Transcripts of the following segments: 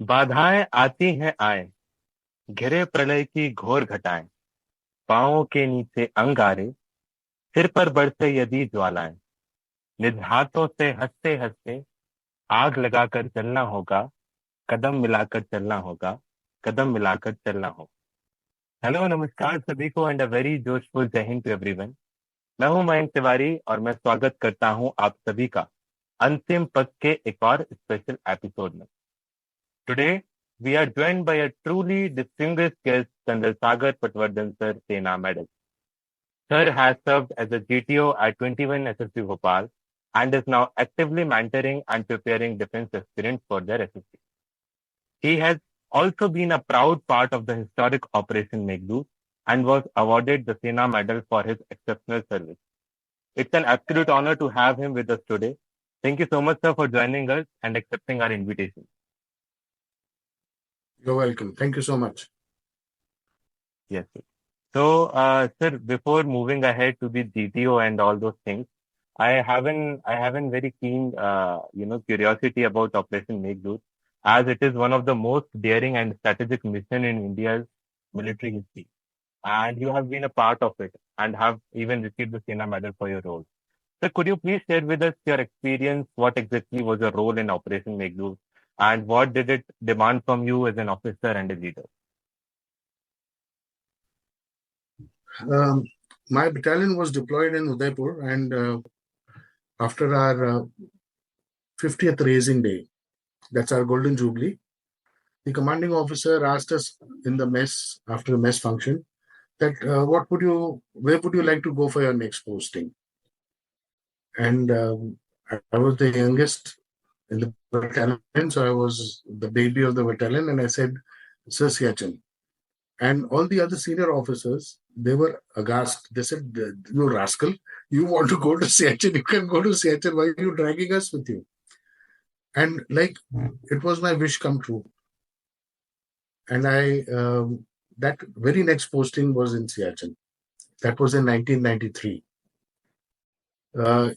बाधाएं आती हैं आए, घिरे प्रलय की घोर घटाएं, पांवों के नीचे अंगारे, सिर पर बरसे यदि ज्वालाएं, निज हाथों से हंसते हंसते आग लगाकर चलना होगा, कदम मिलाकर चलना होगा, कदम मिलाकर चलना होगा। हेलो नमस्कार सभी को एंड अ वेरी जोशफुल जय हिंद टू एवरीवन। मैं हूं मयंक तिवारी और मैं स्वागत करता हूं आप सभी का अंतिम पग के एक और स्पेशल एपिसोड में। Today, we are joined by a truly distinguished guest, Col Sagar Patwardhan Sir, Sena Medal. Sir has served as a GTO at 21 SSB Bhopal and is now actively mentoring and preparing defense aspirants for their SSB. He has also been a proud part of the historic Operation Meghdoot and was awarded the Sena Medal for his exceptional service. It's an absolute honor to have him with us today. Thank you so much, sir, for joining us and accepting our invitation. You're welcome. Thank you so much. Yes, sir. So, sir, before moving ahead to the GTO and all those things, I have an very keen, curiosity about Operation Meghdoot, as it is one of the most daring and strategic mission in India's military history, and you have been a part of it and have even received the Sena Medal for your role. So, could you please share with us your experience? What exactly was your role in Operation Meghdoot, and what did it demand from you as an officer and a leader? My battalion was deployed in Udaipur, and after our 50th raising day, that's our golden jubilee, the commanding officer asked us in the mess after the mess function that where would you like to go for your next posting? And I was the youngest in the battalion, so I was the baby of the battalion, and I said, Sir Siachen. And all the other senior officers, they were aghast. They said, you rascal, you want to go to Siachen, you can go to Siachen. Why are you dragging us with you? And it was my wish come true. And that very next posting was in Siachen. That was in 1993.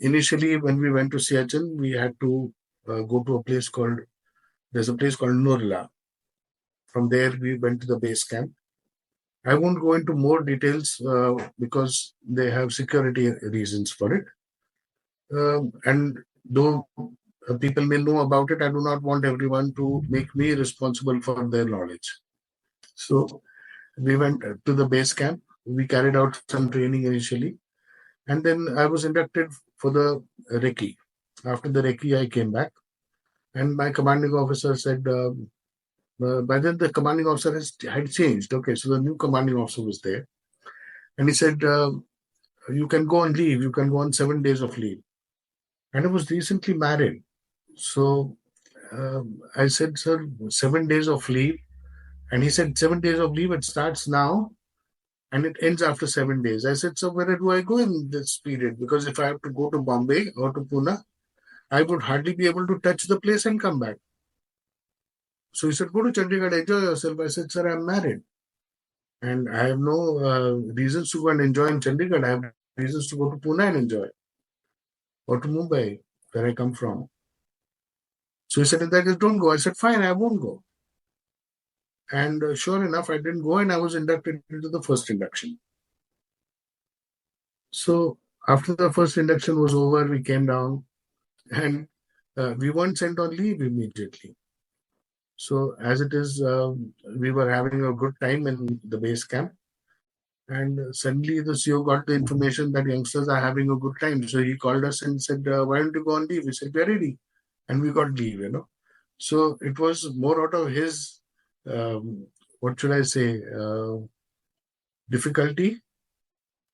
Initially, when we went to Siachen, we had to go to there's a place called Nurla. From there, we went to the base camp. I won't go into more details because they have security reasons for it. And though people may know about it, I do not want everyone to make me responsible for their knowledge. So we went to the base camp. We carried out some training initially. And then I was inducted for the recce. After the recce, I came back. And my commanding officer said, by then the commanding officer had changed. Okay, so the new commanding officer was there. And he said, you can go on leave. You can go on 7 days of leave. And I was recently married. So I said, sir, 7 days of leave. And he said, 7 days of leave, it starts now and it ends after 7 days. I said, so where do I go in this period? Because if I have to go to Bombay or to Pune, I would hardly be able to touch the place and come back. So he said, go to Chandigarh, enjoy yourself. I said, sir, I'm married. And I have no reasons to go and enjoy in Chandigarh. I have reasons to go to Pune and enjoy. Or to Mumbai, where I come from. So he said, in that case, don't go. I said, fine, I won't go. And sure enough, I didn't go and I was inducted into the first induction. So after the first induction was over, we came down and we weren't sent on leave immediately. So as it is, we were having a good time in the base camp. And suddenly the CEO got the information that youngsters are having a good time. So he called us and said, why don't you go on leave? We said, we're ready. And we got leave, So it was more out of his, what should I say, difficulty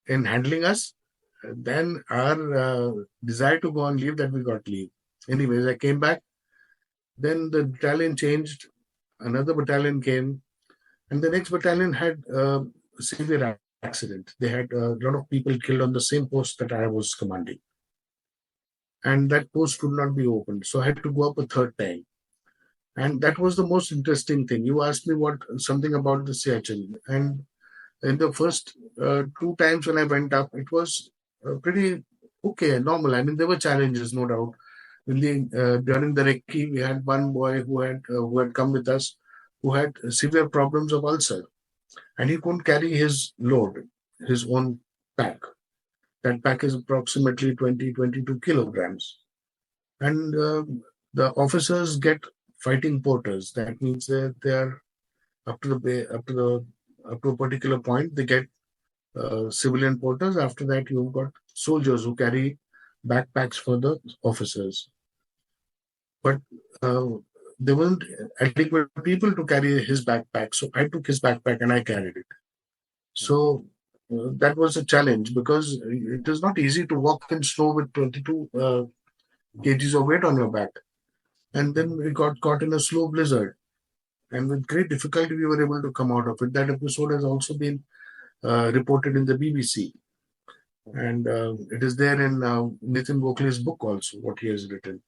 in handling us than our desire to go on leave that we got leave. Anyways, I came back. Then the battalion changed. Another battalion came. And the next battalion had a severe accident. They had a lot of people killed on the same post that I was commanding. And that post could not be opened. So I had to go up a third time. And that was the most interesting thing. You asked me something about the Siachen. And in the first 2 times when I went up, it was pretty okay, normal. I mean, there were challenges, no doubt. During the recce, we had one boy who had come with us who had severe problems of ulcer, and he couldn't carry his load, his own pack. That pack is approximately 22 kilograms. And the officers get fighting porters. That means they are up to a particular point, they get civilian porters. After that, you've got soldiers who carry backpacks for the officers. But there weren't adequate people to carry his backpack. So I took his backpack and I carried it. So that was a challenge because it is not easy to walk in snow with 22 kgs of weight on your back. And then we got caught in a slow blizzard. And with great difficulty, we were able to come out of it. That episode has also been reported in the BBC. And it is there in Nathan Gokhale's book also, what he has written.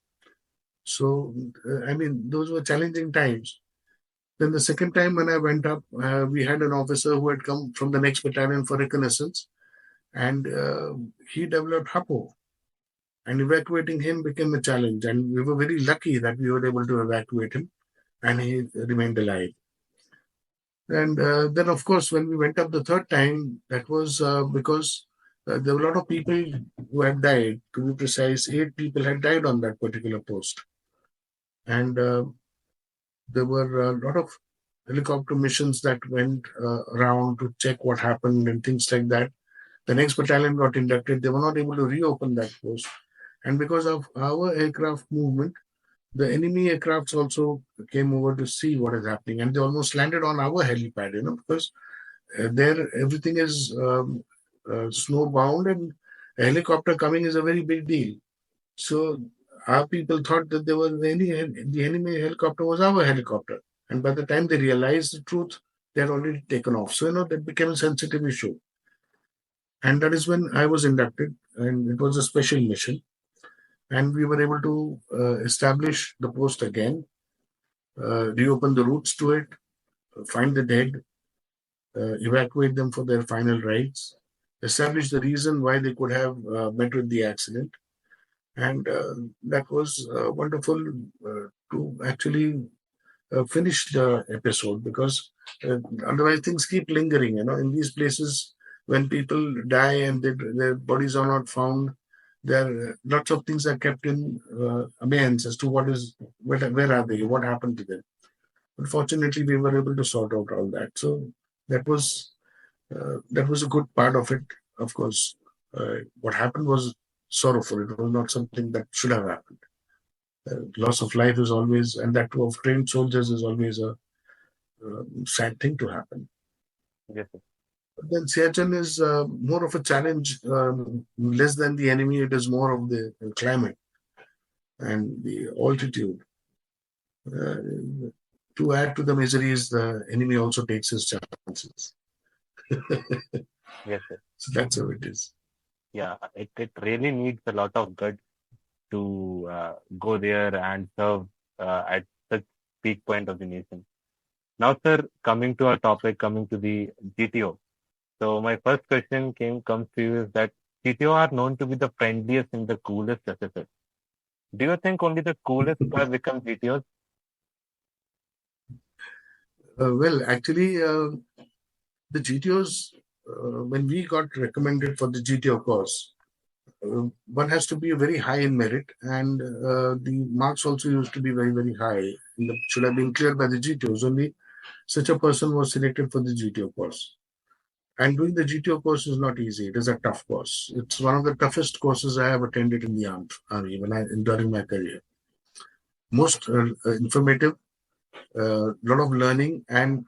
So, those were challenging times. Then the second time when I went up, we had an officer who had come from the next battalion for reconnaissance, and he developed HAPO. And evacuating him became a challenge. And we were very lucky that we were able to evacuate him, and he remained alive. And then, of course, when we went up the third time, that was because there were a lot of people who had died. To be precise, 8 people had died on that particular post. And there were a lot of helicopter missions that went around to check what happened and things like that. The next battalion got inducted. They were not able to reopen that post. And because of our aircraft movement, the enemy aircrafts also came over to see what is happening. And they almost landed on our helipad, because there everything is snowbound, and a helicopter coming is a very big deal. So our people thought that the enemy helicopter was our helicopter. And by the time they realized the truth, they had already taken off. So, that became a sensitive issue. And that is when I was inducted, and it was a special mission. And we were able to establish the post again, reopen the routes to it, find the dead, evacuate them for their final rites, establish the reason why they could have met with the accident. And that was wonderful to actually finish the episode, because otherwise things keep lingering. In these places, when people die and their bodies are not found, there are lots of things are kept in abeyance as to where are they, what happened to them. But fortunately, we were able to sort out all that. So that was a good part of it. Of course, what happened was sorrowful. It was not something that should have happened. Loss of life is always, and that of trained soldiers is always a sad thing to happen. Yes, sir. But then Siachen is more of a challenge, less than the enemy. It is more of the climate and the altitude. To add to the miseries, the enemy also takes his chances. Yes, sir. So that's how it is. Yeah, it really needs a lot of guts to go there and serve at such peak point of the nation. Now, sir, coming to our topic, coming to the GTO. So my first question comes to you is that GTO are known to be the friendliest and the coolest SSS. Do you think only the coolest have become GTOs? Well, actually, the GTOs, when we got recommended for the GTO course, one has to be very high in merit, and the marks also used to be very, very high. Should have been cleared by the GTOs. Only such a person was selected for the GTO course. And doing the GTO course is not easy. It is a tough course. It's one of the toughest courses I have attended in the army during my career. Most informative, lot of learning, and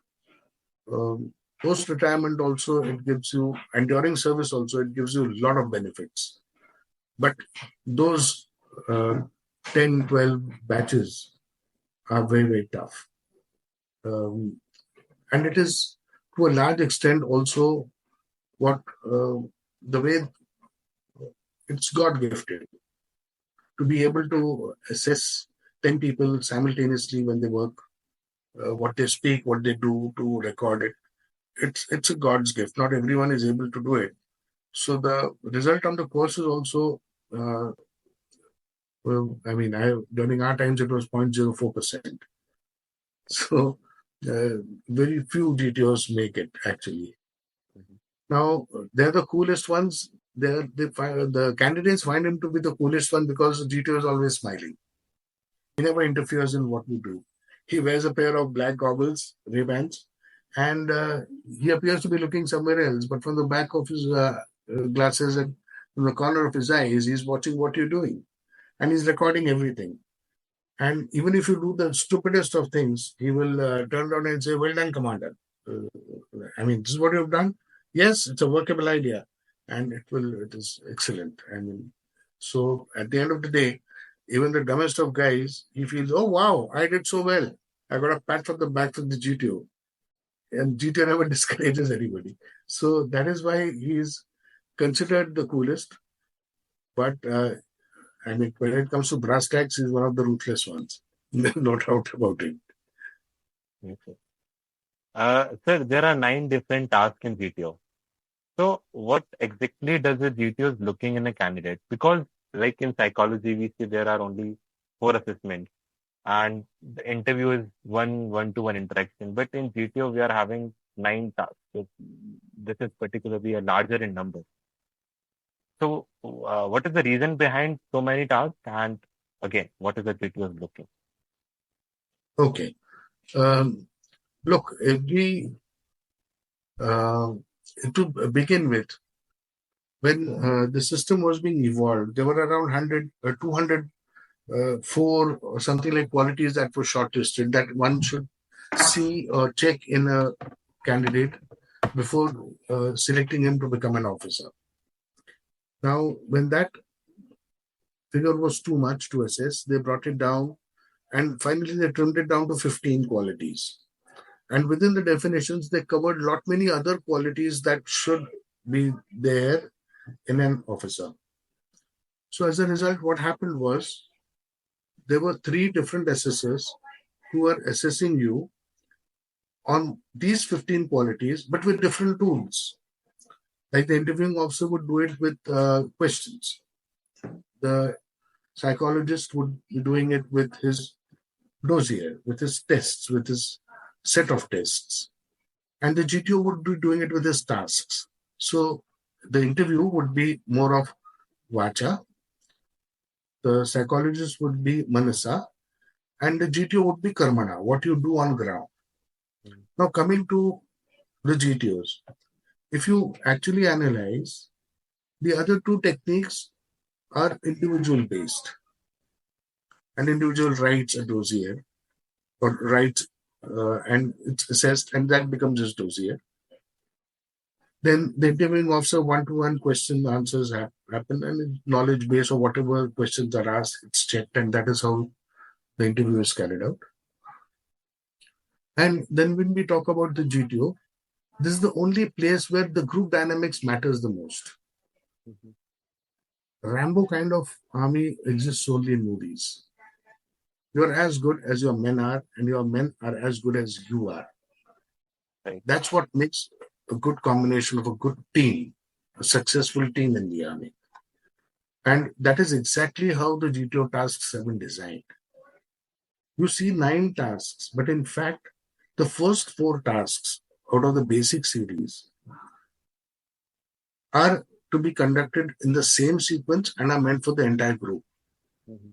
post-retirement also it gives you, and during service also it gives you a lot of benefits. But those 10, 12 batches are very, very tough. And it is to a large extent also the way it's God gifted to be able to assess 10 people simultaneously when they work, what they speak, what they do, to record it. It's a God's gift. Not everyone is able to do it. So the result on the course is also During our times it was 0.04%. So very few GTOs make it actually. Now they're the coolest ones. The candidates find him to be the coolest one because the GTO is always smiling. He never interferes in what we do. He wears a pair of black goggles, Ray-Bans, and he appears to be looking somewhere else. But from the back of his glasses and from the corner of his eyes, he's watching what you're doing. And he's recording everything. And even if you do the stupidest of things, he will turn around and say, "Well done, Commander. This is what you've done. Yes, it's a workable idea. And it is excellent." So at the end of the day, even the dumbest of guys, he feels, "Oh, wow, I did so well. I got a pat from the back from the GTO." And GTO never discourages anybody. So that is why he is considered the coolest. But when it comes to brass tacks, he's one of the ruthless ones. No doubt about it. Okay. Sir, there are 9 different tasks in GTO. So what exactly does the GTO is looking in a candidate? Because like in psychology, we see there are only 4 assessments and the interview is one-to-one interaction. But in GTO, we are having 9 tasks. So this is particularly a larger in number. So what is the reason behind so many tasks? And again, what is the GTO is looking? Okay. Look, to begin with, when the system was being evolved, there were around 204 or something like qualities that were shortlisted that one should see or check in a candidate before selecting him to become an officer. Now, when that figure was too much to assess, they brought it down and finally they trimmed it down to 15 qualities. And within the definitions, they covered many other qualities that should be there in an officer. So as a result, what happened was there were 3 different assessors who were assessing you on these 15 qualities, but with different tools. Like the interviewing officer would do it with questions. The psychologist would be doing it with his dossier, with his tests, with his set of tests. And the GTO would be doing it with his tasks. So the interview would be more of Vacha, the psychologist would be Manasa, and the GTO would be Karmana, what you do on ground. Now coming to the GTOs, if you actually analyze, the other 2 techniques are individual based. An individual writes a dossier or writes and it's assessed and that becomes his dossier. Then the interviewing officer one-to-one question answers happen and knowledge base or whatever questions are asked, it's checked and that is how the interview is carried out. And then when we talk about the GTO, this is the only place where the group dynamics matters the most. Mm-hmm. Rambo kind of army exists only in movies. You are as good as your men are, and your men are as good as you are. Right. That's what makes a good combination of a good team, a successful team in the army. And that is exactly how the GTO tasks have been designed. You see 9 tasks, but in fact, the first 4 tasks out of the basic series are to be conducted in the same sequence and are meant for the entire group. Mm-hmm.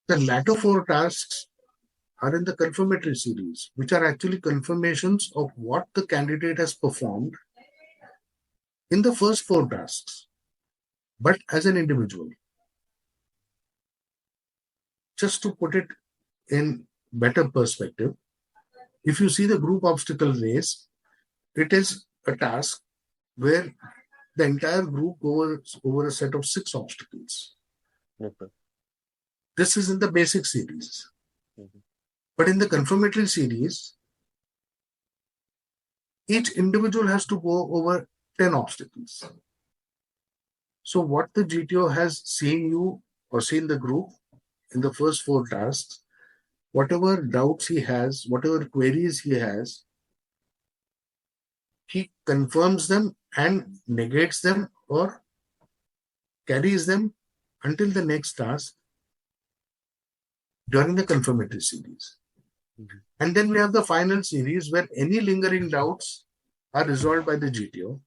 The latter 4 tasks are in the confirmatory series, which are actually confirmations of what the candidate has performed in the first 4 tasks, but as an individual. Just to put it in better perspective, if you see the group obstacle race, it is a task where the entire group goes over a set of 6 obstacles. Okay. This is in the basic series. Mm-hmm. But in the confirmatory series, each individual has to go over 10 obstacles. So what the GTO has seen you or seen the group in the first 4 tasks, whatever doubts he has, whatever queries he has, he confirms them and negates them or carries them until the next task during the confirmatory series. And then we have the final series where any lingering doubts are resolved by the GTO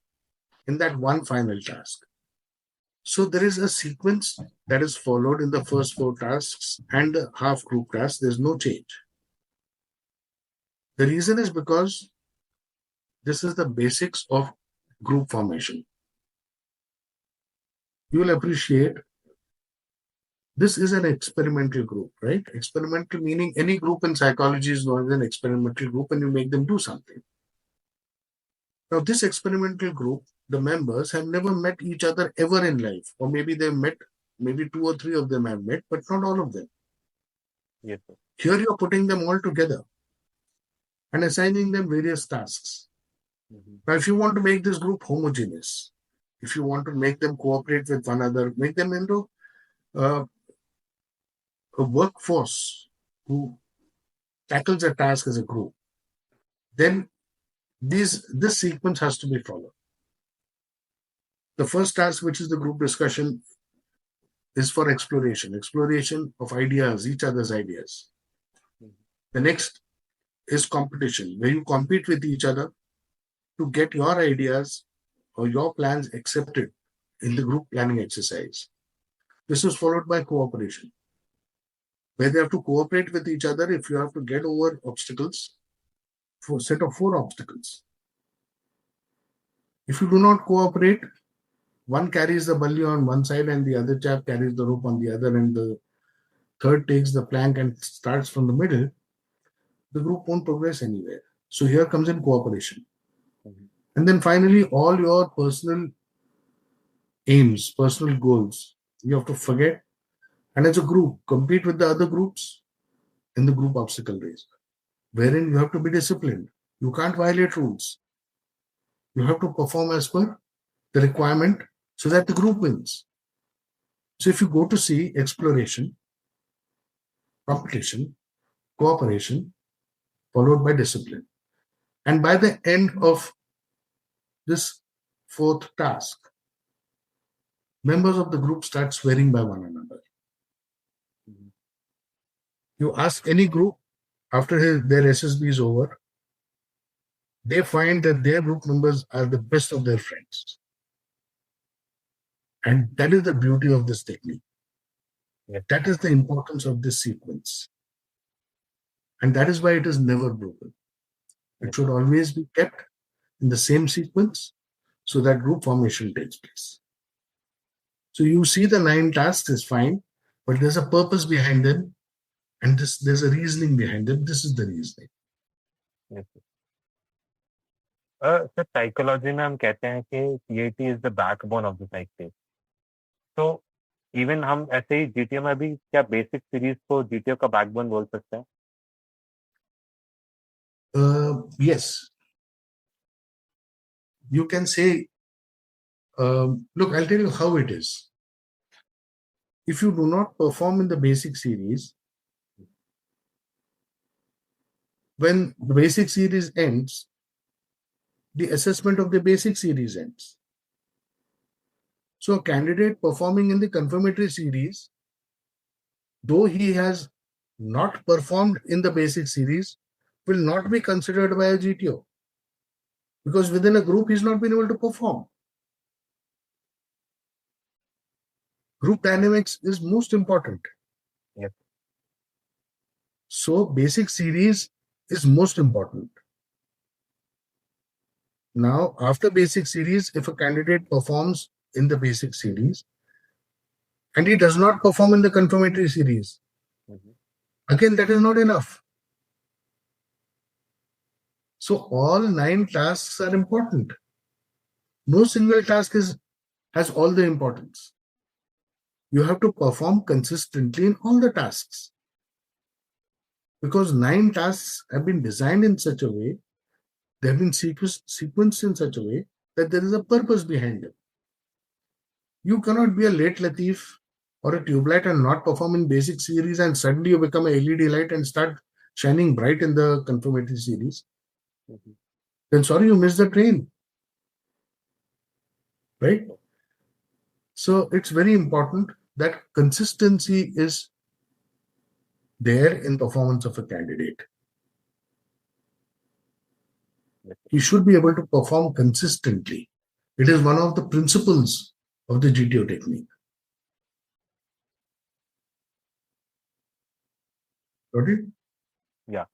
in that one final task. So there is a sequence that is followed in the first 4 tasks and the half group task. There's no change. The reason is because this is the basics of group formation. You will appreciate this is an experimental group, right? Experimental meaning any group in psychology is known as an experimental group, and you make them do something. Now, this experimental group, the members have never met each other ever in life, or maybe they've met, maybe 2 or 3 of them have met, but not all of them. Yes, sir. Here you're putting them all together and assigning them various tasks. Now, if you want to make this group homogeneous, if you want to make them cooperate with one another, make them into a workforce who tackles a task as a group, then this sequence has to be followed. The first task, which is the group discussion, is for exploration of ideas, each other's ideas. The next is competition, where you compete with each other to get your ideas or your plans accepted in the group planning exercise. This is followed by cooperation, where they have to cooperate with each other if you have to get over obstacles, for a set of 4 obstacles. If you do not cooperate, one carries the bully on one side and the other chap carries the rope on the other, and the third takes the plank and starts from the middle, the group won't progress anywhere. So here comes in cooperation. And then finally, all your personal aims, personal goals, you have to forget. And as a group, compete with the other groups in the group obstacle race, wherein you have to be disciplined. You can't violate rules. You have to perform as per the requirement so that the group wins. So if you go to see exploration, competition, cooperation, followed by discipline. And by the end of this 4th task, members of the group start swearing by one another. You ask any group after their SSB is over, they find that their group members are the best of their friends. And that is the beauty of this technique. Yes. That is the importance of this sequence. And that is why it is never broken. It should always be kept in the same sequence so that group formation takes place. So you see the 9 tasks is fine, but there's a purpose behind them, and there's a reasoning behind them. This is the reasoning. Yes. Sir psychology में हम कहते हैं कि CAT is the backbone of the cycle. तो even हम ऐसे ही GTO में भी क्या बेसिक सीरीज को जीटीओ का बैकबोन बोल सकते हैं? Yes. You can say, look, I'll tell you how it is. If you do not perform in the basic series, when the basic series ends, the assessment of the basic series ends. So a candidate performing in the confirmatory series, though he has not performed in the basic series, will not be considered by a GTO, because within a group he's not been able to perform. Group dynamics is most important. Yes. So basic series is most important. Now, after basic series, if a candidate performs in the basic series and he does not perform in the confirmatory series, again, that is not enough. So all 9 tasks are important. No single task has all the importance. You have to perform consistently in all the tasks, because 9 tasks have been designed in such a way, they have been sequenced in such a way that there is a purpose behind them. You cannot be a late Latif or a tube light and not perform in basic series and suddenly you become a LED light and start shining bright in the confirmatory series. Then sorry, you missed the train. Right? So it's very important that consistency is there in performance of a candidate. He should be able to perform consistently. It is one of the principles of the GTO technique. Got it? Yeah.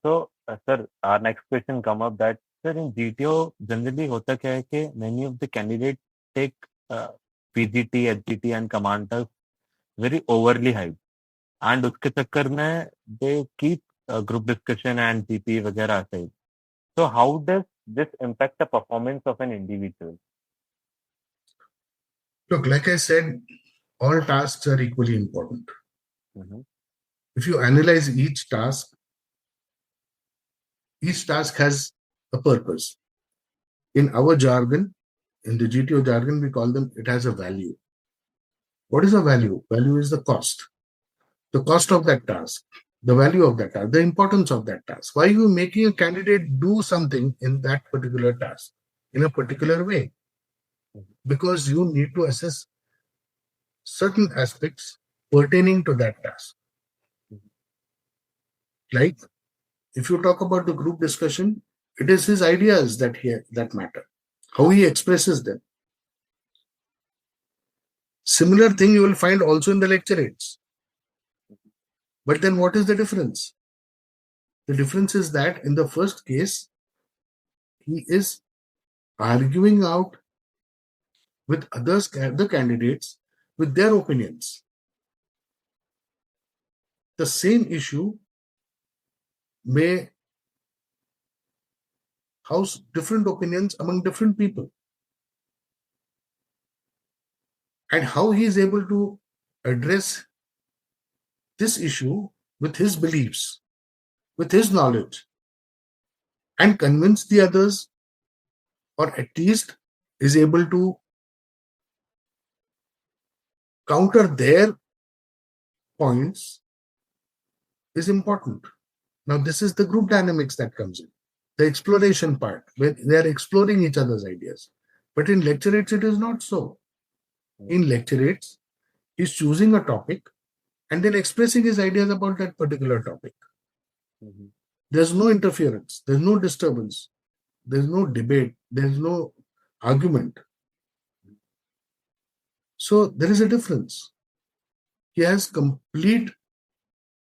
Sir, our next question come up that, sir, in GTO, generally होता क्या है कि many of the candidates take PGT, HGT and commanders very overly high. And उसके चक्कर में they keep group discussion and GP वगैरह aside. So how does this impact the performance of an individual? Look, like I said, all tasks are equally important. If you analyze each task has a purpose. In our jargon, in the GTO jargon, we call them, it has a value. What is a value? Value is the cost. The cost of that task, the value of that task, the importance of that task. Why are you making a candidate do something in that particular task, in a particular way? Because you need to assess certain aspects pertaining to that task. Like, if you talk about the group discussion, it is his ideas that matter, how he expresses them. Similar thing you will find also in the lecturates. But then what is the difference? The difference is that in the first case, he is arguing out with the candidates, with their opinions. The same issue may house different opinions among different people. And how he is able to address this issue with his beliefs, with his knowledge, and convince the others, or at least is able to counter their points, is important. Now, this is the group dynamics that comes in, the exploration part, where they are exploring each other's ideas. But in lecturates, it is not so. In lecturates, he's choosing a topic and then expressing his ideas about that particular topic. There's no interference, there's no disturbance, there's no debate, there's no argument. So there is a difference. He has complete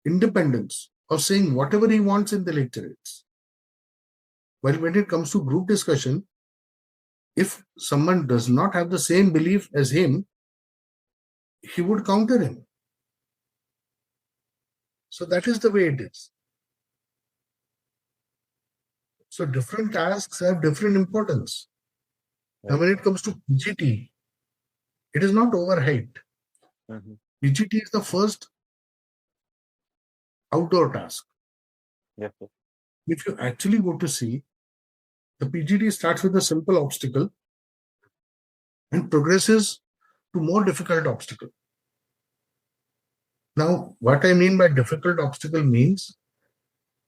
independence of saying whatever he wants in the lecturates. While when it comes to group discussion, if someone does not have the same belief as him, he would counter him. So that is the way it is. So different tasks have different importance. Now when it comes to PGT, it is not overhyped. PGT is the first outdoor task. Yes, sir. If you actually go to see, the PGT starts with a simple obstacle and progresses to more difficult obstacle. Now, what I mean by difficult obstacle means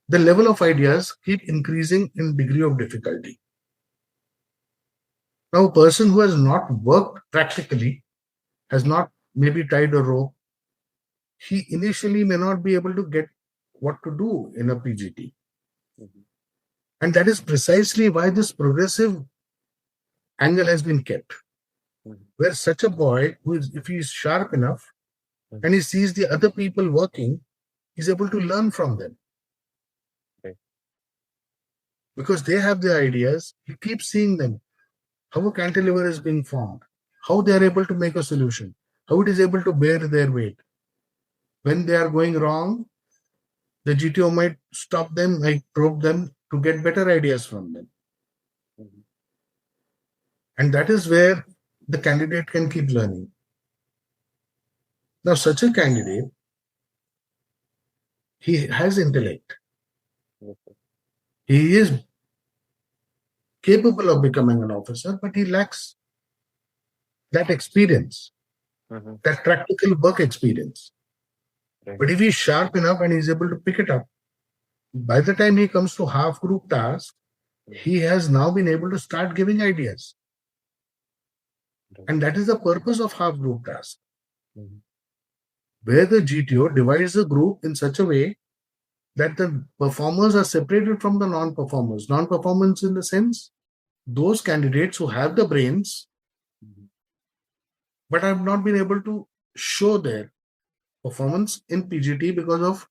the level of ideas keep increasing in degree of difficulty. Now, a person who has not worked practically, has not maybe tied a rope, he initially may not be able to get what to do in a PGT. And that is precisely why this progressive angle has been kept. Where such a boy, who is, if he is sharp enough and he sees the other people working, he's able to learn from them. Because they have their ideas, he keeps seeing them. How a cantilever is being formed, how they are able to make a solution, how it is able to bear their weight. When they are going wrong, the GTO might stop them, might probe them to get better ideas from them. And that is where the candidate can keep learning. Now, such a candidate, he has intellect. He is capable of becoming an officer, but he lacks that experience, that practical work experience. But if he's sharp enough and he's able to pick it up, by the time he comes to half group task, he has now been able to start giving ideas. And that is the purpose of half group task. Mhm. where the GTO divides the group in such a way that the performers are separated from the non-performers. Non-performance in the sense, those candidates who have the brains Mhm. but have not been able to show their performance in PGT because of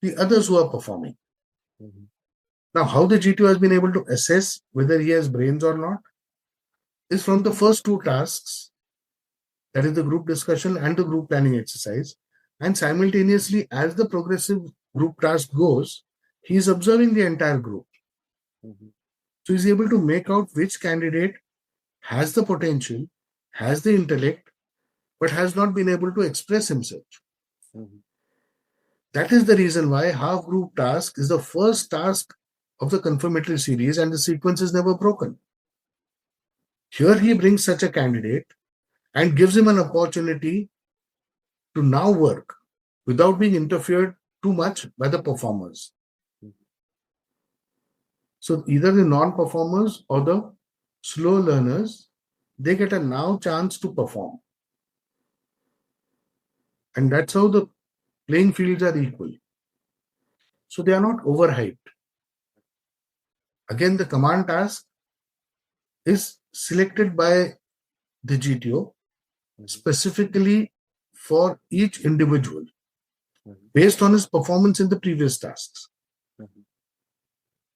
the others who are performing. Mhm. Now, how the GTO has been able to assess whether he has brains or not is from the first two tasks, that is the group discussion and the group planning exercise. And simultaneously, as the progressive group task goes, he is observing the entire group. Mhm. So he's able to make out which candidate has the potential, has the intellect, but has not been able to express himself. Mhm. That is the reason why half group task is the first task of the confirmatory series and the sequence is never broken. Here he brings such a candidate and gives him an opportunity to now work without being interfered too much by the performers. So either the non-performers or the slow learners, they get a now chance to perform. And that's how the playing fields are equal. So they are not overhyped. Again, the command task is selected by the GTO Mhm. specifically for each individual Mhm. based on his performance in the previous tasks. Mhm.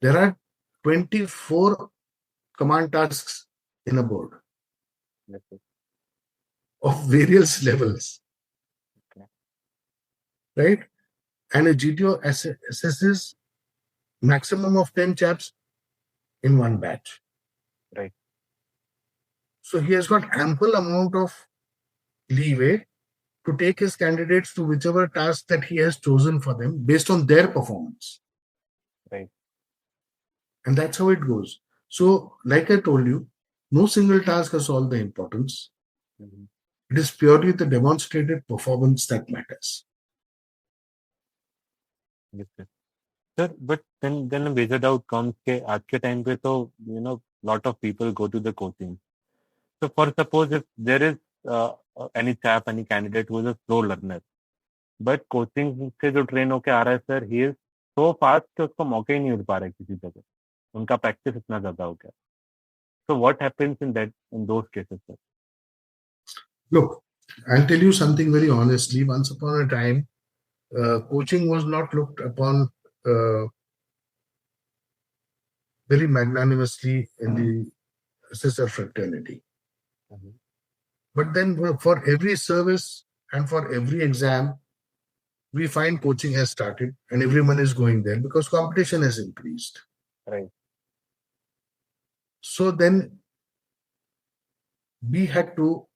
There are 24 command tasks in a board Yes, sir. of various levels, Okay. right? And a GTO assesses maximum of 10 chaps in one batch. Right. So he has got ample amount of leeway to take his candidates to whichever task that he has chosen for them based on their performance. Right. And that's how it goes. So, like I told you, no single task has all the importance. Mhm. It is purely the demonstrated performance that matters. Yes, sir. Sir, but then a major doubt comes के आज के time पे तो lot of people go to the coaching. So for suppose if there is any chap, any candidate who is a slow learner, but coaching से जो train होके आ रहा है sir, he is so fast कि उसको मौके ही नहीं मिल पा रहे किसी जगह. उनका practice इतना ज्यादा हो गया. So what happens in those cases, sir? Look, I'll tell you something very honestly. Once upon a time, coaching was not looked upon uh, very magnanimously in the assessor fraternity. Mhm. But then for every service and for every exam, we find coaching has started and everyone is going there because competition has increased. Right. So then we had to,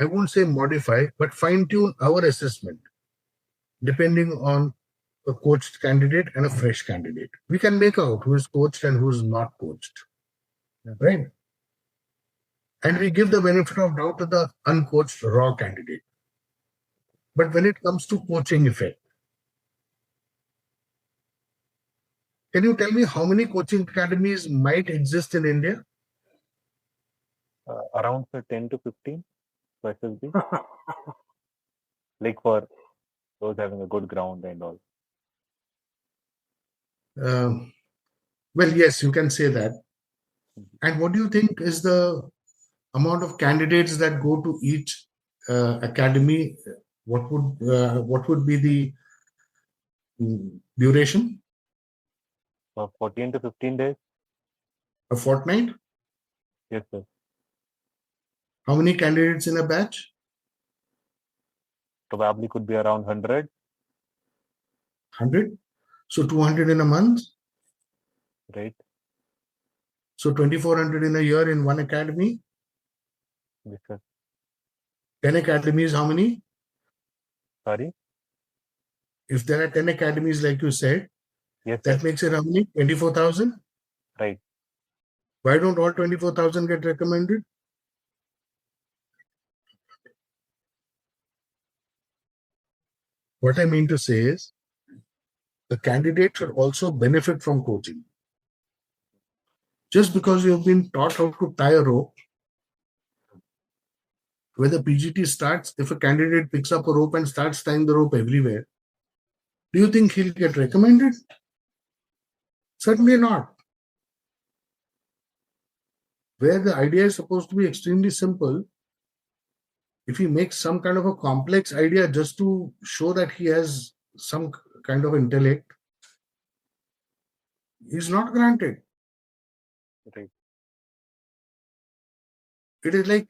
I won't say modify, but fine tune our assessment depending on a coached candidate and a fresh candidate. We can make out who is coached and who is not coached, Mhm. right? And we give the benefit of doubt to the uncoached raw candidate. But when it comes to coaching effect, can you tell me how many coaching academies might exist in India? Around 10 to 15 for SSB, like for those having a good ground and all. Well, yes, you can say that. Mhm. And what do you think is the amount of candidates that go to each academy? What would be the duration? For 14 to 15 days, A fortnight? yes, sir. How many candidates in a batch? Probably could be around 100, 100. So 200 in a month. right? So 2400 in a year in one academy. Yes, sir. 10 academies, how many? Sorry? If there are 10 academies, like you said, Yes, sir. that makes it how many? 24,000. Right. Why don't all 24,000 get recommended? What I mean to say is the candidate should also benefit from coaching. Just because you've been taught how to tie a rope where the PGT starts, if a candidate picks up a rope and starts tying the rope everywhere, do you think he'll get recommended? Certainly not. Where the idea is supposed to be extremely simple, if he makes some kind of a complex idea just to show that he has some kind of intellect, he's not granted. Right. It is like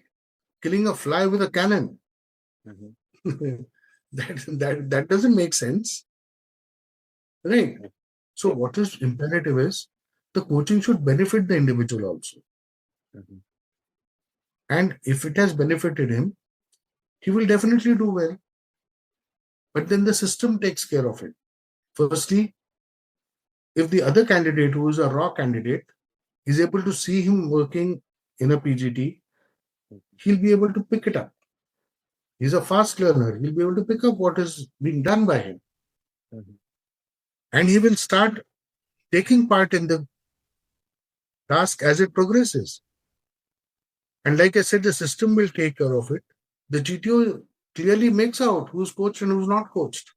killing a fly with a cannon. Mm-hmm. that doesn't make sense. Right. So what is imperative is the coaching should benefit the individual also. Mm-hmm. And if it has benefited him, he will definitely do well. But then the system takes care of it. Firstly, if the other candidate, who is a raw candidate, is able to see him working in a PGT, he'll be able to pick it up. He's a fast learner. He'll be able to pick up what is being done by him. Mm-hmm. And he will start taking part in the task as it progresses. And like I said, the system will take care of it. The GTO clearly makes out who's coached and who's not coached.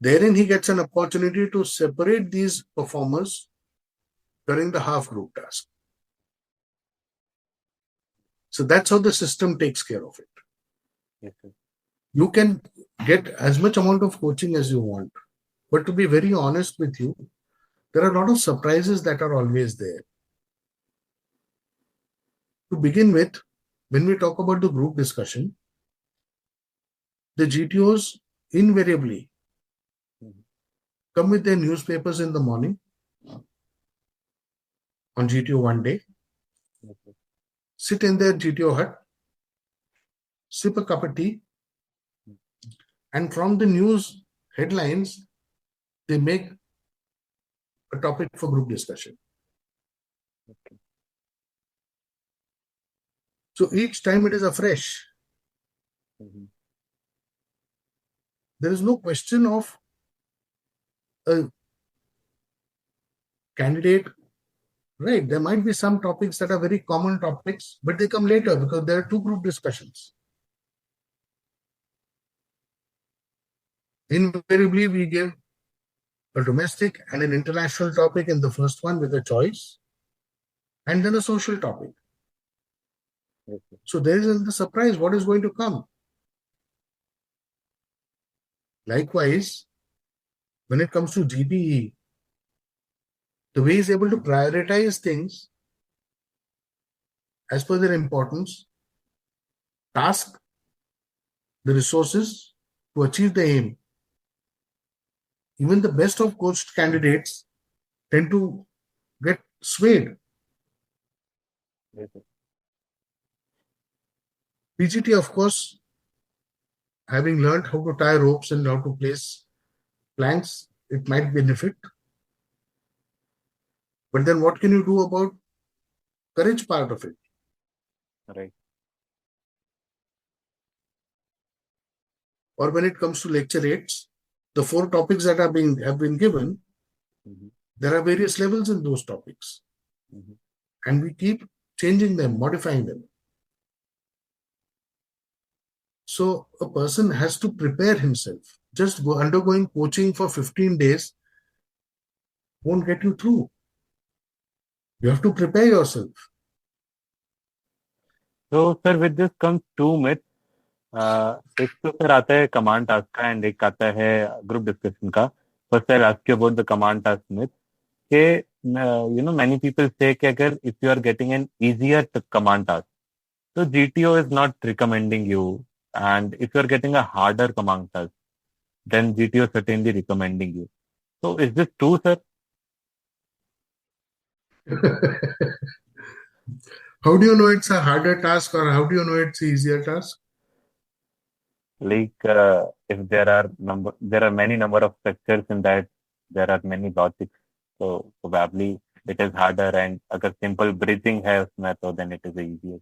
Therein, he gets an opportunity to separate these performers during the half group task. So that's how the system takes care of it. Yes, sir. You can get as much amount of coaching as you want. But to be very honest with you, there are a lot of surprises that are always there. To begin with, when we talk about the group discussion, the GTOs invariably come with their newspapers in the morning on GTO one day, sit in their GTO hut, sip a cup of tea, and from the news headlines, they make a topic for group discussion. Okay. So each time it is afresh. Mm-hmm. There is no question of a candidate, right? There might be some topics that are very common topics, but they come later because there are two group discussions. Invariably, we give a domestic and an international topic in the first one with a choice, and then a social topic. Okay. So there is the surprise, what is going to come. Likewise, when it comes to GPE, the way he's able to prioritize things as per their importance, task, the resources to achieve the aim. Even the best of coached candidates tend to get swayed. Yes, sir. PGT, of course, having learned how to tie ropes and how to place planks, it might benefit. But then what can you do about courage part of it? Right. Or when it comes to lectureates, the 4 topics that have been given, Mm-hmm. there are various levels in those topics. Mm-hmm. And we keep changing them, modifying them. So a person has to prepare himself. Just undergoing coaching for 15 days won't get you through. You have to prepare yourself. So, sir, with this comes 2 myths. एक तो sir आता है command task का and एक आता है group discussion का. First I ask you about the command task myth के many people say कि अगर if you are getting an easier command task, so GTO is not recommending you, and if you are getting a harder command task, then GTO is certainly recommending you. So is this true, sir? How do you know it's a harder task, or how do you know it's an easier task? Like if there are many number of structures in that, there are many logics, so probably it is harder, and अगर simple breathing है उसमें तो then it is easier.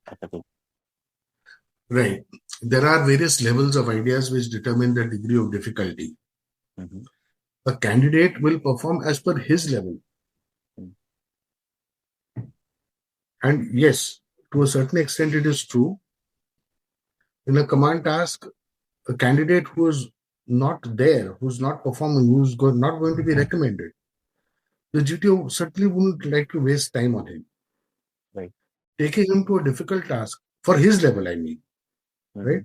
ऐसा कुछ. Right. There are various levels of ideas which determine the degree of difficulty. Mhm. A candidate will perform as per his level. And yes, to a certain extent it is true In a command task, a candidate who is not there, who's not performing, who's not going to be recommended, the GTO certainly wouldn't like to waste time on him. Right. Taking him to a difficult task, for his level, I mean, right?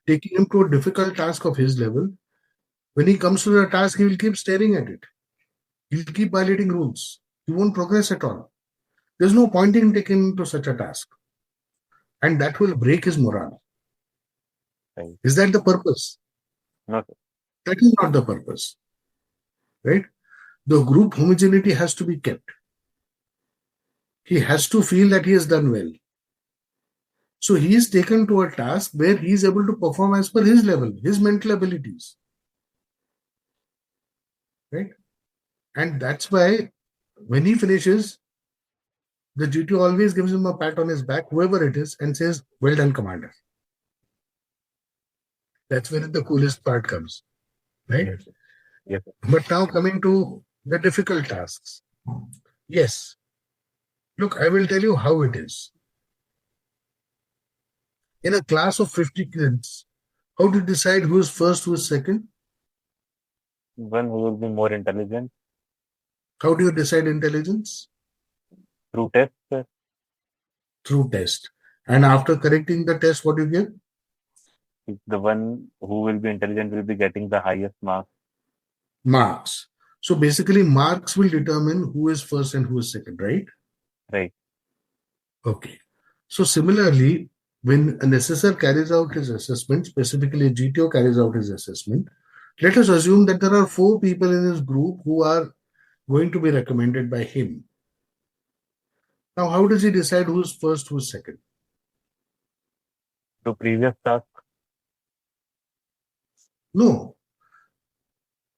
Taking him to a difficult task of his level, when he comes to the task, he will keep staring at it. He'll keep violating rules. He won't progress at all. There's no point in taking him to such a task. And that will break his morale. Right. Is that the purpose? Not. That is not the purpose. Right? The group homogeneity has to be kept. He has to feel that he has done well. So he is taken to a task where he is able to perform as per his level, his mental abilities. Right? And that's why when he finishes, the GTO always gives him a pat on his back, whoever it is, and says, "Well done, Commander." That's where the coolest part comes. Right? Yes. Yes. But now coming to the difficult tasks. Yes. Look, I will tell you how it is. In a class of 50 kids, how to decide who is first, who is second? One who will be more intelligent. How do you decide intelligence? Through test, sir. Through test. And after correcting the test, what do you get? The one who will be intelligent will be getting the highest marks. Marks. So basically, marks will determine who is first and who is second, right? Right. Okay. So similarly, when an assessor carries out his assessment, specifically a GTO carries out his assessment, let us assume that there are 4 people in his group who are going to be recommended by him. Now, how does he decide who is first, who is second? To previous task. No.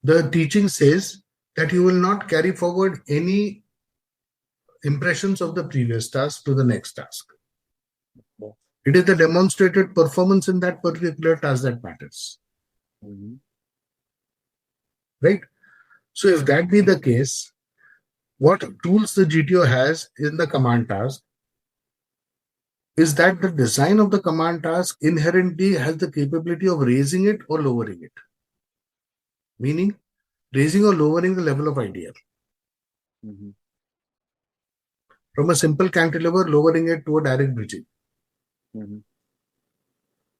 The teaching says that you will not carry forward any impressions of the previous task to the next task. It is the demonstrated performance in that particular task that matters. Right? So if that be the case, what tools the GTO has in the command task is that the design of the command task inherently has the capability of raising it or lowering it. Meaning, raising or lowering the level of idea. From a simple cantilever, lowering it to a direct bridging.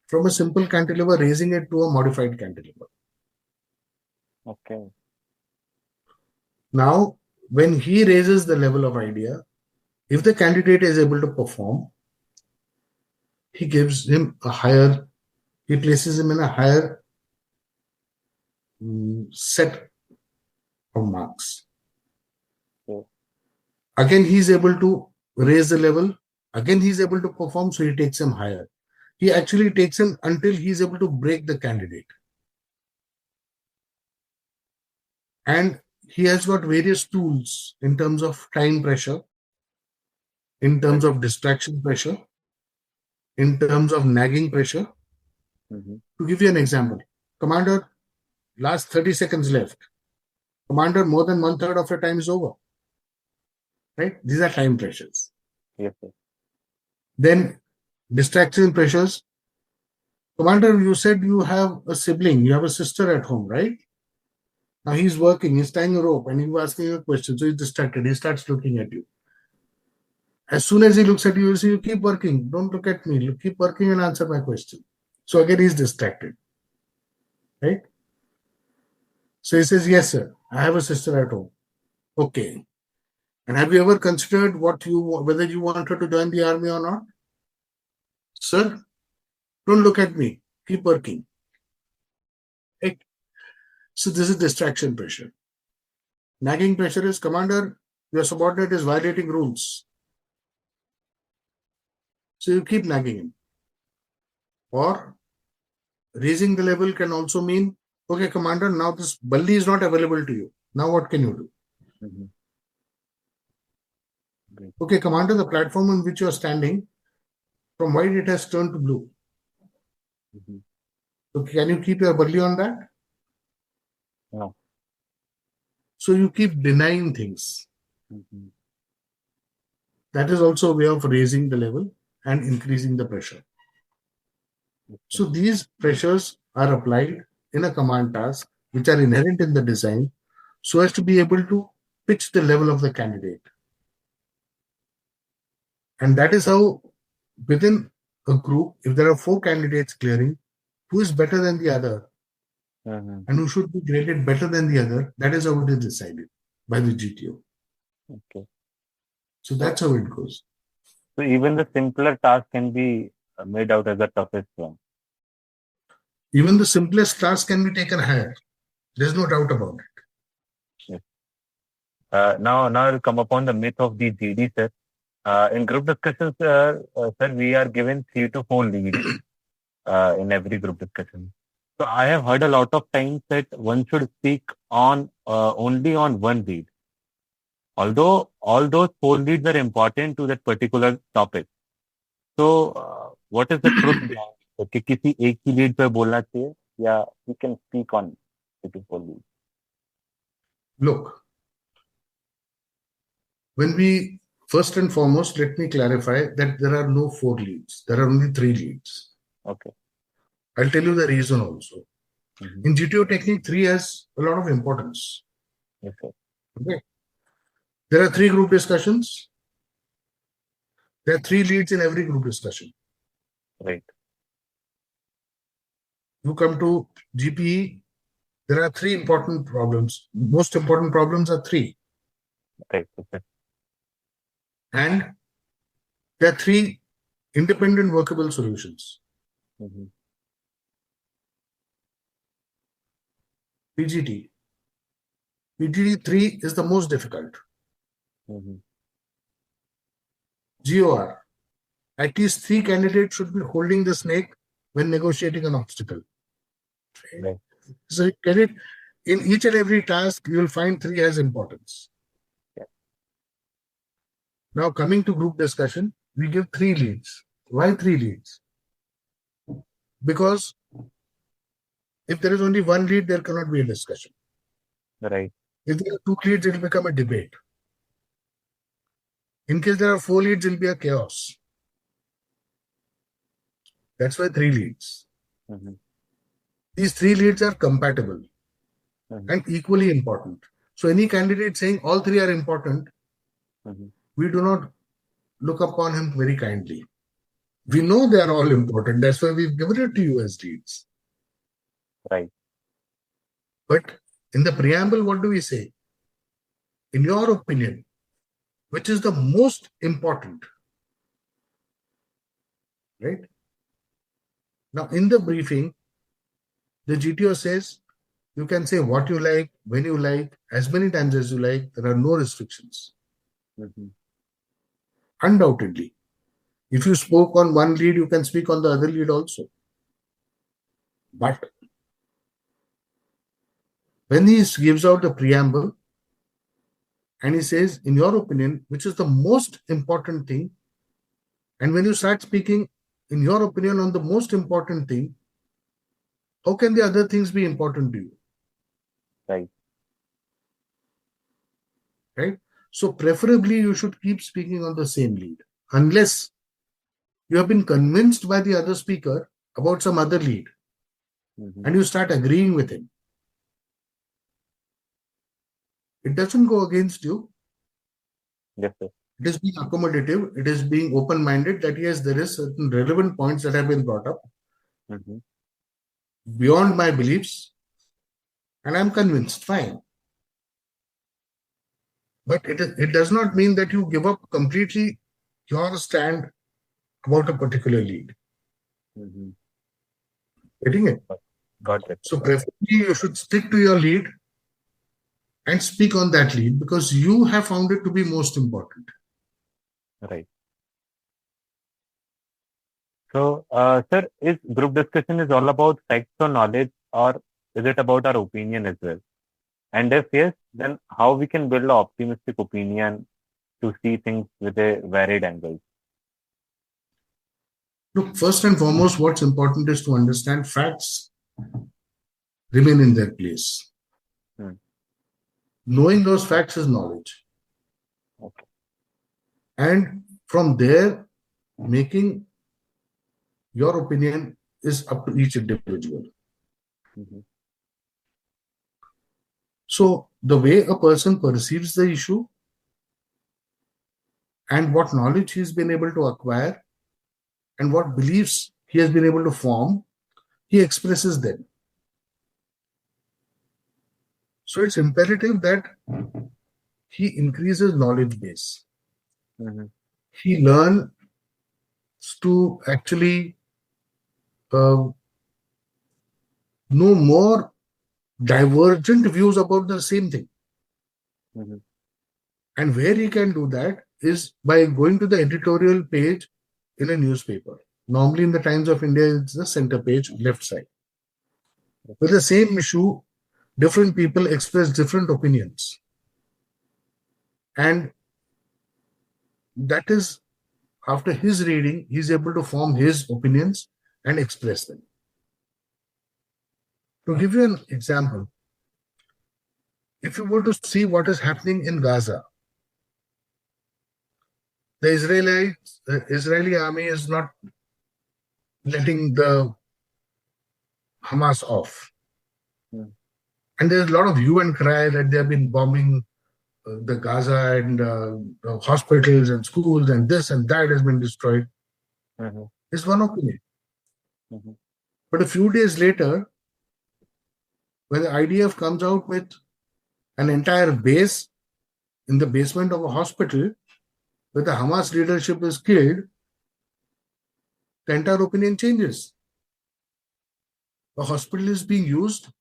From a simple cantilever, raising it to a modified cantilever. Okay. Now, when he raises the level of idea, if the candidate is able to perform, he gives him a higher, he places him in a higher set of marks. Again, he is able to raise the level. Again, he is able to perform, so he takes him higher. He actually takes him until he is able to break the candidate. And he has got various tools in terms of time pressure, in terms of distraction pressure, in terms of nagging pressure. To give you an example, Commander, last 30 seconds left. Commander, more than 1/3 of your time is over. Right? These are time pressures. Yes, sir. Then distraction pressures. Commander, you said you have a sibling, you have a sister at home, right? Now he's working, he's tying a rope and he's asking you a question. So he's distracted. He starts looking at you. As soon as he looks at you, you say, "You keep working. Don't look at me. You keep working and answer my question." So again, he's distracted. Right? So he says, "Yes, sir. I have a sister at home." Okay. And have you ever considered whether you want her to join the army or not? "Sir, don't look at me. Keep working." Right? So this is distraction pressure. Nagging pressure is, "Commander, your subordinate is violating rules." So you keep nagging him. Or raising the level can also mean, "Okay, Commander, now this Balli is not available to you. Now what can you do?" "Okay, Commander, the platform on which you are standing, from white it has turned to blue. So can you keep your Balli on that?" No. So you keep denying things. That is also a way of raising the level and increasing the pressure. So these pressures are applied in a command task, which are inherent in the design, so as to be able to pitch the level of the candidate. And that is how, within a group, if there are 4 candidates clearing, who is better than the other Mhm. and who should be graded better than the other, that is how it is decided by the GTO. Okay. So that's how it goes. So even the simpler task can be made out as the toughest one. Even the simplest task can be taken higher. There's no doubt about it. Yes. Now I'll come upon the myth of the GD, sir. In group discussions, sir, we are given 3 to 4 leads in every group discussion. So I have heard a lot of times that one should speak on only on one lead. Although all those 4 leads are important to that particular topic. So what is the truth behind it? कि किसी एक ही lead पे बोलना चाहिए या we can speak on 3 to 4 leads? Look, when we first and foremost, let me clarify that there are no 4 leads. There are only 3 leads. Okay. I'll tell you the reason also. Mhm. In GTO technique, 3 has a lot of importance. Yes, sir. Okay. There are 3 group discussions. There are 3 leads in every group discussion. Right. You come to GPE, there are 3 important problems. Most important problems are 3. Right. Okay. And there are 3 independent workable solutions. Mhm. PGT. PGT 3 is the most difficult. Mhm. GOR. At least 3 candidates should be holding the snake when negotiating an obstacle. Right. So get it? In each and every task, you will find 3 has importance. Yeah. Now coming to group discussion, we give 3 leads. Why 3 leads? Because if there is only 1 lead, there cannot be a discussion. Right. If there are 2 leads, it will become a debate. In case there are 4 leads, it will be a chaos. That's why 3 leads. Mhm. These 3 leads are compatible Mhm. and equally important. So any candidate saying all 3 are important, Mhm. we do not look upon him very kindly. We know they are all important. That's why we've given it to you as leads. Right. But in the preamble, what do we say? In your opinion, which is the most important? Right? Now, in the briefing, the GTO says you can say what you like, when you like, as many times as you like. There are no restrictions. Mhm. Undoubtedly. If you spoke on one lead, you can speak on the other lead also. But when he gives out the preamble and he says, in your opinion, which is the most important thing, and when you start speaking, in your opinion, on the most important thing, how can the other things be important to you? Right. Right? So preferably you should keep speaking on the same lead, unless you have been convinced by the other speaker about some other lead Mhm. and you start agreeing with him. It doesn't go against you. Yes, sir. It is being accommodative. It is being open-minded that yes, there is certain relevant points that have been brought up Mhm. beyond my beliefs, and I'm convinced. Fine. But it does not mean that you give up completely your stand about a particular lead. Mhm. Getting it? Got it. So preferably you should stick to your lead and speak on that lead because you have found it to be most important. Right. So, sir, is group discussion is all about facts or knowledge, or is it about our opinion as well? And if yes, then how we can build an optimistic opinion to see things with a varied angle? Look, first and foremost, what's important is to understand facts remain in their place. Hmm. Knowing those facts is knowledge. Okay. And from there, making your opinion is up to each individual. Mhm. So the way a person perceives the issue and what knowledge he's been able to acquire and what beliefs he has been able to form, he expresses them. So it's imperative that he increases knowledge base. Mhm. He learns to actually know more divergent views about the same thing. Mhm. And where he can do that is by going to the editorial page in a newspaper. Normally in the Times of India, it's the center page, left side. With the same issue, different people express different opinions. And that is, after his reading, he's able to form his opinions and express them. To give you an example, if you were to see what is happening in Gaza, the Israeli army is not letting the Hamas off. Mm. And there's a lot of hue and cry that they've been bombing the Gaza and the hospitals and schools and this and that has been destroyed. Mhm. It's one opinion. Mhm. But a few days later, when the IDF comes out with an entire base in the basement of a hospital where the Hamas leadership is killed, the entire opinion changes. The hospital is being used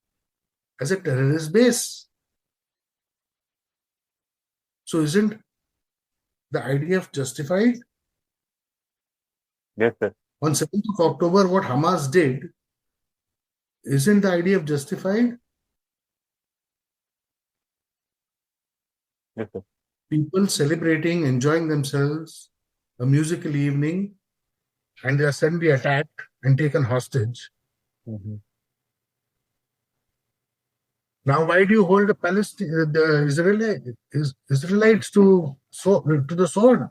as a terrorist base. So isn't the IDF justified? Yes, sir. On 7th of October, what Hamas did, isn't the IDF justified? Yes, sir. People celebrating, enjoying themselves, a musical evening, and they are suddenly attacked and taken hostage. Mhm. Now, why do you hold the Israelites to the sword?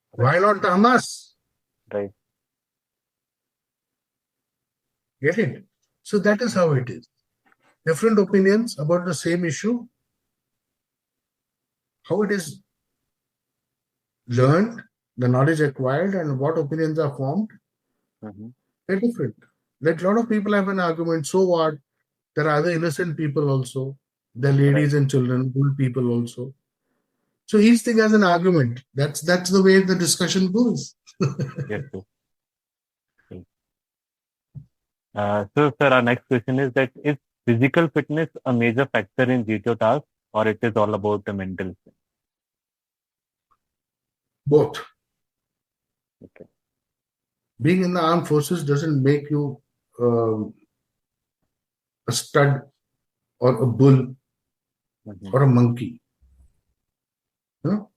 Why not the Hamas? Right. Get it? So that is how it is. Different opinions about the same issue, how it is learned, the knowledge acquired, and what opinions are formed, Mhm. they're different. Like a lot of people have an argument, so what? There are other innocent people also. There are ladies Right. and children, old people also. So each thing has an argument. That's the way the discussion goes. Yes, sir. Right. So, sir, our next question is that is physical fitness a major factor in GTO tasks, or it is all about the mental? Both. Okay. Being in the armed forces doesn't make you um, a stud or a bull Mhm. or a monkey. It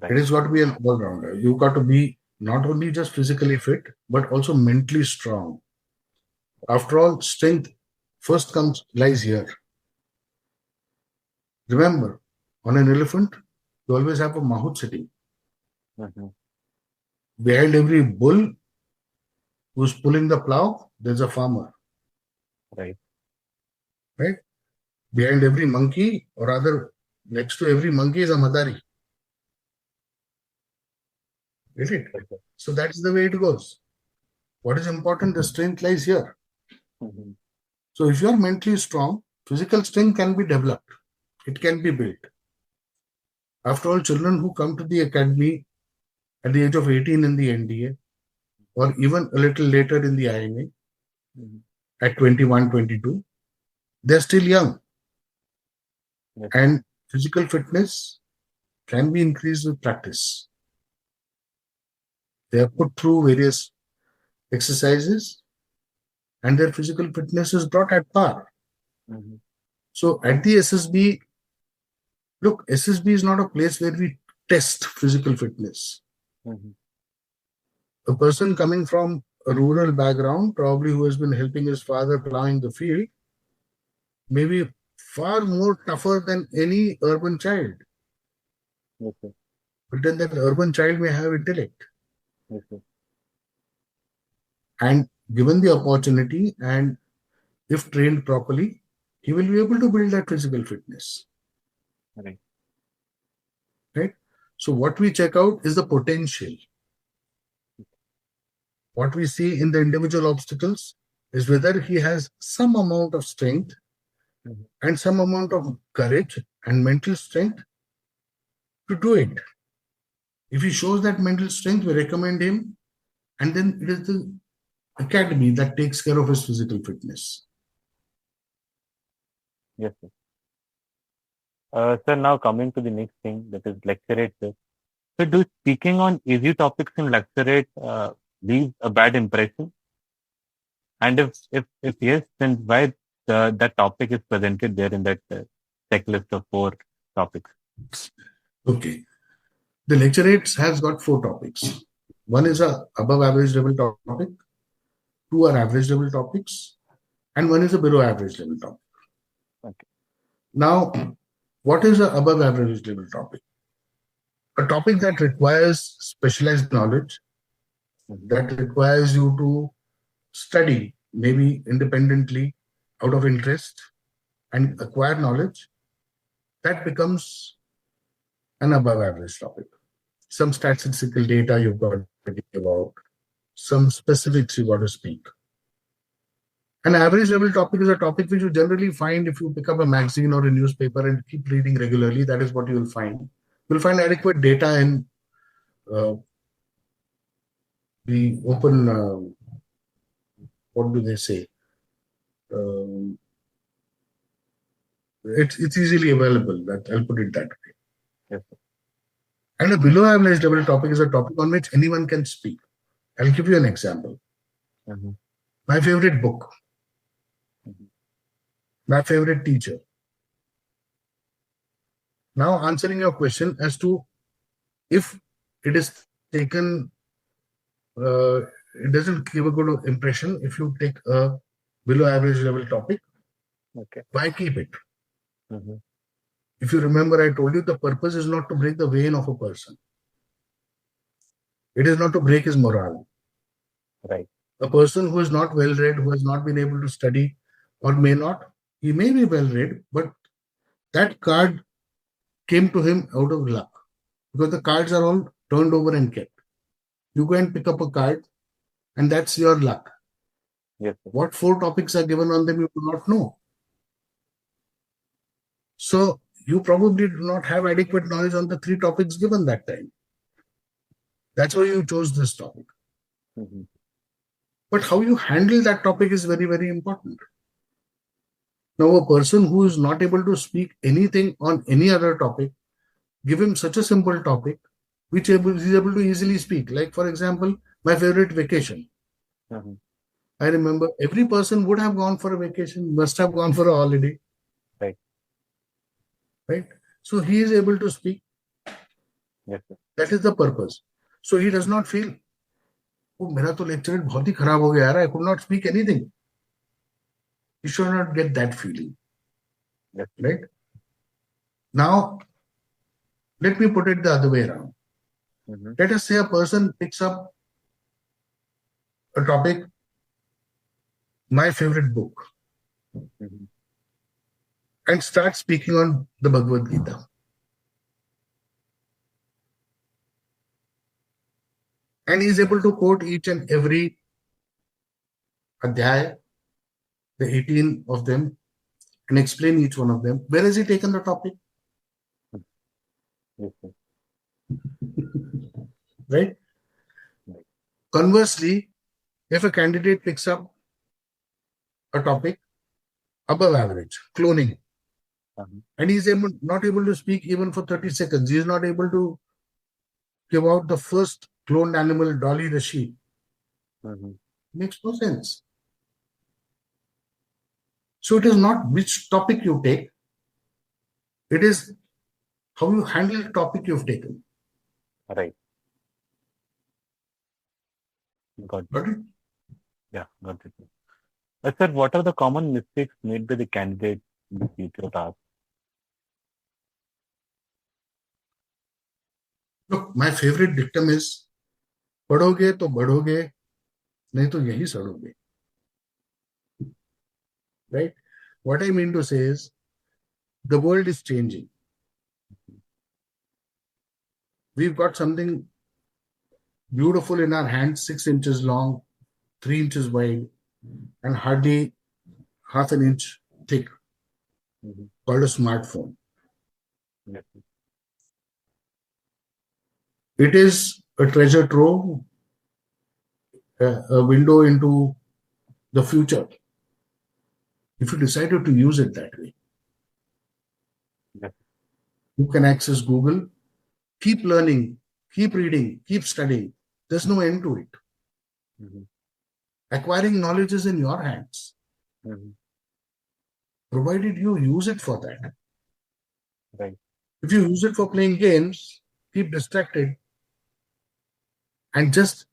Right. has got to be an all-rounder. You've got to be not only just physically fit, but also mentally strong. After all, strength first lies here. Remember, on an elephant, you always have a mahout sitting. Mhm. Behind every bull who's pulling the plow, there's a farmer. Right. Right? Behind every monkey, or rather, next to every monkey is a madari. Is it? Right, sir. So that's the way it goes. What is important, the strength lies here. Mhm. So if you are mentally strong, physical strength can be developed. It can be built. After all, children who come to the academy at the age of 18 in the NDA, or even a little later in the IMA, Mhm. at 21, 22, they're still young. Yes, sir. And physical fitness can be increased with practice. They are put through various exercises and their physical fitness is brought at par. Mhm. So at the SSB, look, SSB is not a place where we test physical fitness. Mhm. A person coming from a rural background, probably who has been helping his father plowing the field, may be far more tougher than any urban child. Yes, sir. But then that urban child may have intellect. Yes, sir. And given the opportunity and if trained properly, he will be able to build that physical fitness. Right. Right? So what we check out is the potential. What we see in the individual obstacles is whether he has some amount of strength and some amount of courage and mental strength to do it. If he shows that mental strength, we recommend him, and then it is the academy that takes care of his physical fitness. Yes, sir. Sir, now coming to the next thing, that is lecturate, sir. So, do speaking on easy topics in lecturate leave a bad impression? And if yes, then why that topic is presented there in that checklist of 4 topics? Okay. The lecturate has got 4 topics. One is a above average level topic, 2 are average level topics, and 1 is a below average level topic. Okay. Now, what is an above average level topic? A topic that requires specialized knowledge, that requires you to study, maybe independently, out of interest, and acquire knowledge, that becomes an above average topic. Some statistical data you've got to give out, some specifics you've got to speak. An average level topic is a topic which you generally find if you pick up a magazine or a newspaper and keep reading regularly. That is what you will find. You'll find adequate data in the open, what do they say? It's easily available. That I'll put it that way. Yes, sir. And a below average level topic is a topic on which anyone can speak. I'll give you an example. My favorite book, my favorite teacher. Now answering your question as to if it is taken, it doesn't give a good impression if you take a below average level topic. Okay. Why keep it? If you remember, I told you the purpose is not to break the vein of a person. It is not to break his morale. Right. A person who is not well read, who has not been able to study, or may not, he may be well read, but that card came to him out of luck because the cards are all turned over and kept. You go and pick up a card, and that's your luck. Yes, sir. What 4 topics are given on them, you do not know. So you probably do not have adequate knowledge on the 3 topics given that time. That's why you chose this topic. But how you handle that topic is very, very important. Now, a person who is not able to speak anything on any other topic, give him such a simple topic, which he is able to easily speak. Like, for example, my favorite vacation. I remember every person would have gone for a vacation, must have gone for a holiday. Right. Right? So he is able to speak. Yes, sir. That is the purpose. So he does not feel, oh, मेरा तो lecture बहुत ही खराब हो गया यार, I could not speak anything. You should not get that feeling. Yes. Right? Now, let me put it the other way around. Let us say a person picks up a topic, my favorite book, and starts speaking on the Bhagavad Gita. And he is able to quote each and every adhyaya, the 18 of them, and explain each one of them. Where has he taken the topic? Yes, sir. Right? Conversely, if a candidate picks up a topic above average, cloning, and he is not able to speak even for 30 seconds, he is not able to give out the first cloned animal, Dolly the sheep. Makes no sense. So it is not which topic you take, it is how you handle the topic you've taken. Right. Got it. Yeah, got it. Sir, what are the common mistakes made by the candidate in the future task? Look, my favorite dictum is, पढ़ोगे तो बढ़ोगे, नहीं तो यही सड़ोगे. right? What I mean to say is, the world is changing. We've got something beautiful in our hands, 6 inches long, 3 inches wide, and hardly half an inch thick, called a smartphone. Yes. It is a treasure trove, a window into the future, if you decided to use it that way. Yes. You can access Google, keep learning, keep reading, keep studying. There's no end to it. Acquiring knowledge is in your hands, provided you use it for that. Right. If you use it for playing games, keep distracted, and just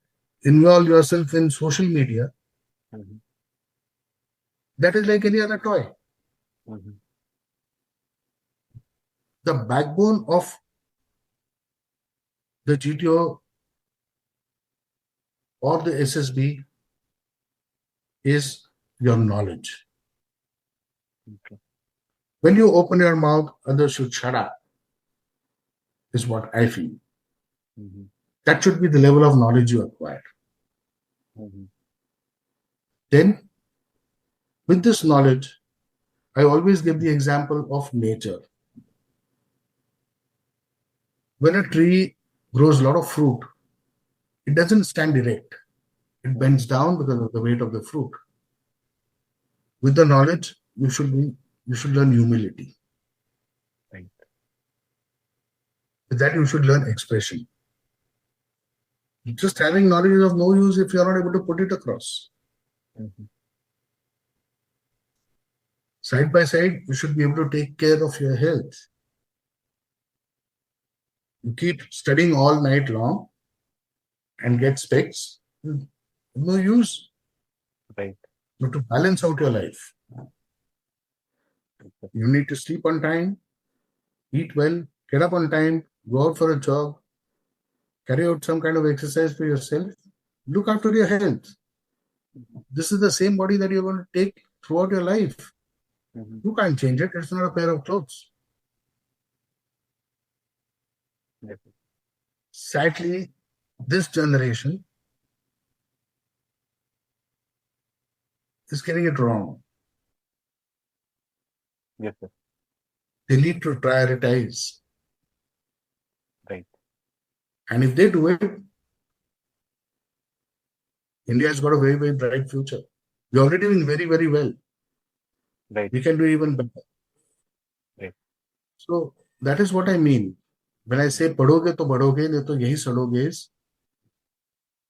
involve yourself in social media, that is like any other toy. The backbone of the GTO or the SSB is your knowledge. Okay. When you open your mouth, others should shut up, is what I feel. That should be the level of knowledge you acquire. Then, with this knowledge, I always give the example of nature. When a tree grows a lot of fruit, it doesn't stand erect. It bends down because of the weight of the fruit. With the knowledge, you should learn humility. Right. With that, you should learn expression. Just having knowledge is of no use if you are not able to put it across. Side by side, you should be able to take care of your health. You keep studying all night long and get specs, no use. Right. You have to balance out your life. You need to sleep on time, eat well, get up on time, go out for a jog, carry out some kind of exercise for yourself, look after your health. This is the same body that you're going to take throughout your life. You can't change it. It's not a pair of clothes. Yes. Sadly, this generation is getting it wrong. Yes, sir. They need to prioritize. Right. And if they do it, India has got a very, very bright future. We're already doing very, very well. Right. We can do even better. Right. So that is what I mean. When I say padhoge to badhoge, nahi to yahi sadoge is,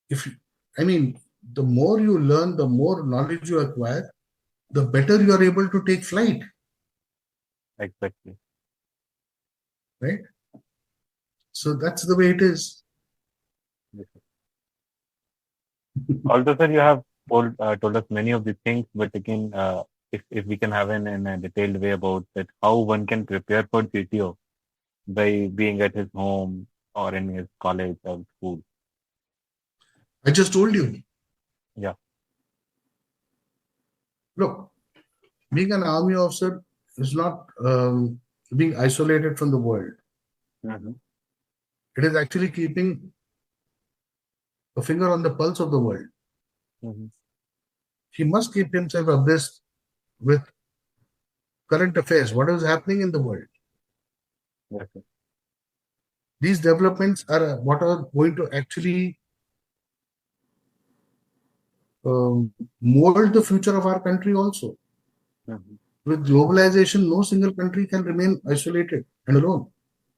the more you learn, the more knowledge you acquire, the better you are able to take flight. Exactly. Right? So that's the way it is. Yes, sir. Although, sir, you have told us many of the things, but again, if we can have in a detailed way about that, how one can prepare for GTO by being at his home or in his college or school. I just told you. Yeah. Look, being an army officer is not being isolated from the world. It is actually keeping a finger on the pulse of the world. He must keep himself abreast with current affairs, what is happening in the world. Yes, sir. These developments are what are going to actually mold the future of our country also. With globalization, no single country can remain isolated and alone.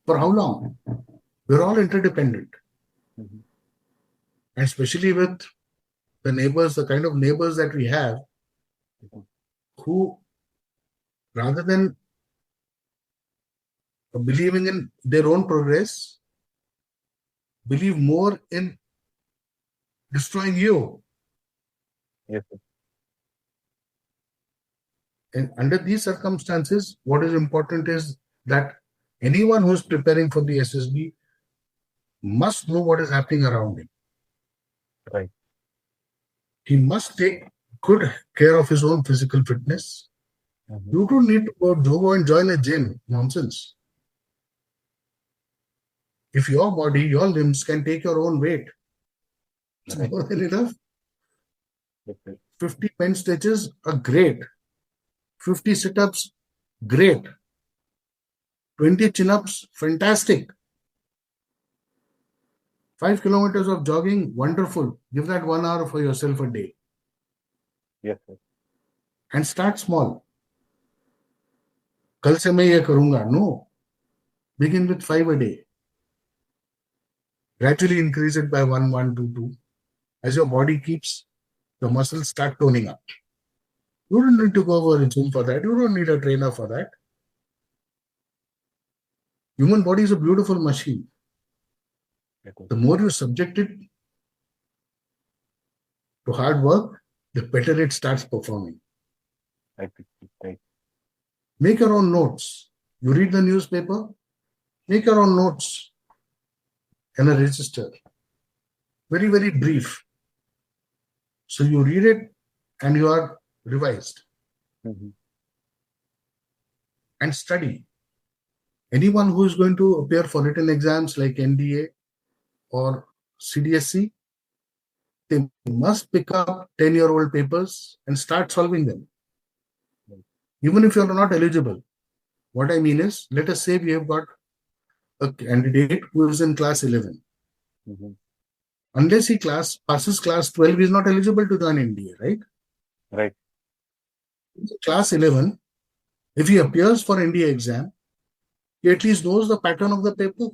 For how long? We're all interdependent. And especially with the neighbors, the kind of neighbors that we have, who, rather than believing in their own progress, believe more in destroying you. Yes, sir. And under these circumstances, what is important is that anyone who is preparing for the SSB must know what is happening around him. Right. He must take good care of his own physical fitness. You don't need to go and join a gym. Nonsense. If your body, your limbs can take your own weight, it's Right. more than enough. Okay. 50 bench stretches are great. 50 sit-ups, great. 20 chin-ups, fantastic. 5 kilometers of jogging, wonderful. Give that 1 hour for yourself a day. Yes, sir. And start small. कल से मैं ये करूंगा. No. Begin with 5 a day. Gradually increase it by 1, 1, 2, 2. As your body keeps, the muscles start toning up. You don't need to go over a gym for that. You don't need a trainer for that. Human body is a beautiful machine. The more you subject it to hard work, the better it starts performing. Right. Make your own notes. You read the newspaper, make your own notes in a register. Very, very brief. So you read it and you are revised. And study. Anyone who is going to appear for written exams like NDA or CDSC, they must pick up 10-year-old papers and start solving them. Even if you're not eligible. What I mean is, let us say we have got a candidate who is in class 11. Unless he passes class 12, he is not eligible to join NDA, right? Right. Class 11, if he appears for NDA exam, he at least knows the pattern of the paper.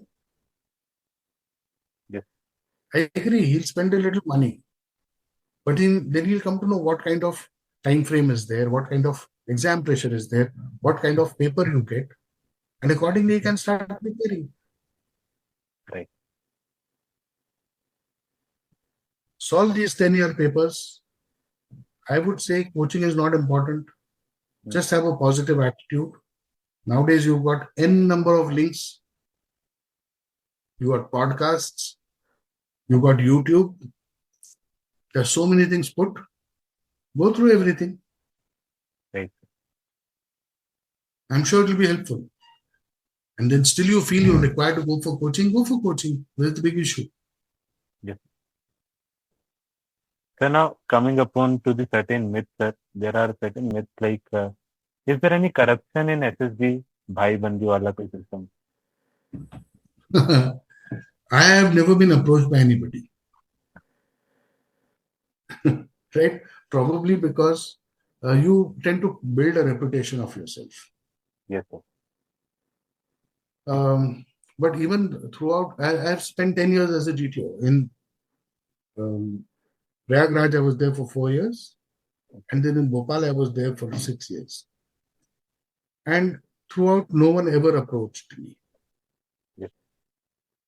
Yes. I agree, he'll spend a little money. But then he'll come to know what kind of time frame is there, what kind of exam pressure is there, what kind of paper you get. And accordingly, he can start preparing. Right. Solve these 10-year papers. I would say coaching is not important. Just have a positive attitude. Nowadays, you've got N number of links. You got podcasts. You got YouTube. There's so many things put. Go through everything. Right. I'm sure it will be helpful. And then still you feel you're required to go for coaching. That's the big issue. Yes. So now coming upon to the certain myths, sir, there are certain myths like, is there any corruption in SSB Bhai Bandi Wala Koi system? I have never been approached by anybody. Right? Probably because you tend to build a reputation of yourself. Yes, sir. But even throughout, I've spent 10 years as a GTO. In Prayagraj, I was there for 4 years. And then in Bhopal, I was there for 6 years. And throughout, no one ever approached me. Yes.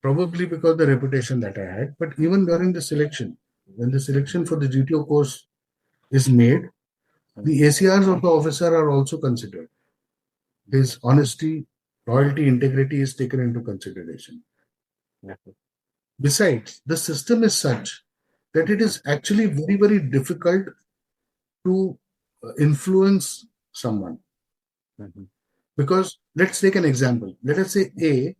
Probably because of the reputation that I had. But even during the selection, when the selection for the GTO course is made, the ACRs of the officer are also considered. His honesty, loyalty, integrity is taken into consideration. Yes, sir. Besides, the system is such that it is actually very, very difficult to influence someone. Because let's take an example. Let us say A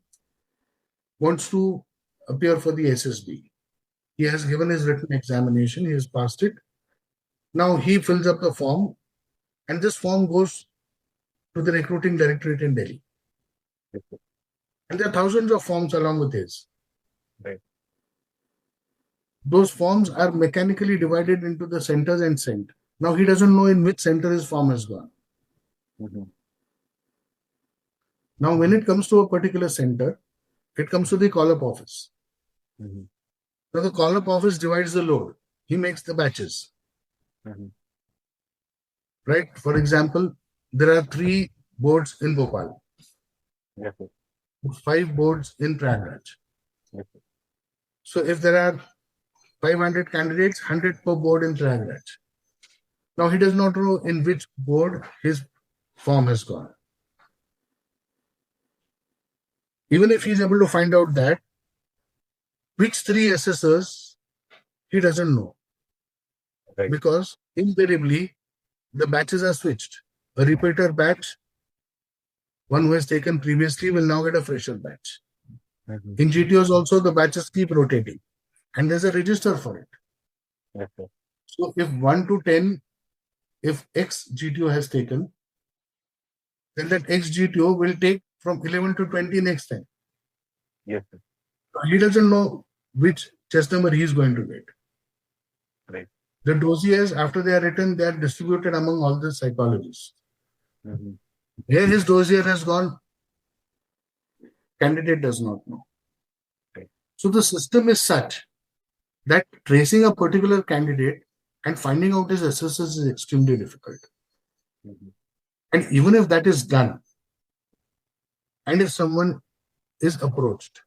wants to appear for the SSB. He has given his written examination. He has passed it. Now he fills up the form and this form goes to the recruiting directorate in Delhi. Yes, sir. And there are thousands of forms along with his. Right. Those forms are mechanically divided into the centers and sent. Now he doesn't know in which center his form has gone. Now when it comes to a particular center, it comes to the call-up office. So the call-up office divides the load. He makes the batches. Right? For example, there are 3 boards in Bhopal. Yes, sir. 5 boards in Prayagraj. Yes, sir. So if there are 500 candidates, 100 per board in Prayagraj. Now he does not know in which board his form has gone. Even if he is able to find out that, which 3 assessors, he doesn't know. Right. Because invariably, the batches are switched. a repeater batch, one who has taken previously will now get a fresher batch. In GTOs also, the batches keep rotating and there's a register for it. Yes, sir. So if 1 to 10, if Ex-GTO has taken, then that Ex-GTO will take from 11 to 20 next time. Yes, sir. He doesn't know which chest number he is going to get. Right. The dossiers, after they are written, they are distributed among all the psychologists. Where his dossier has gone, candidate does not know. Right. So the system is such that tracing a particular candidate and finding out his assessors is extremely difficult. And even if that is done, and if someone is approached,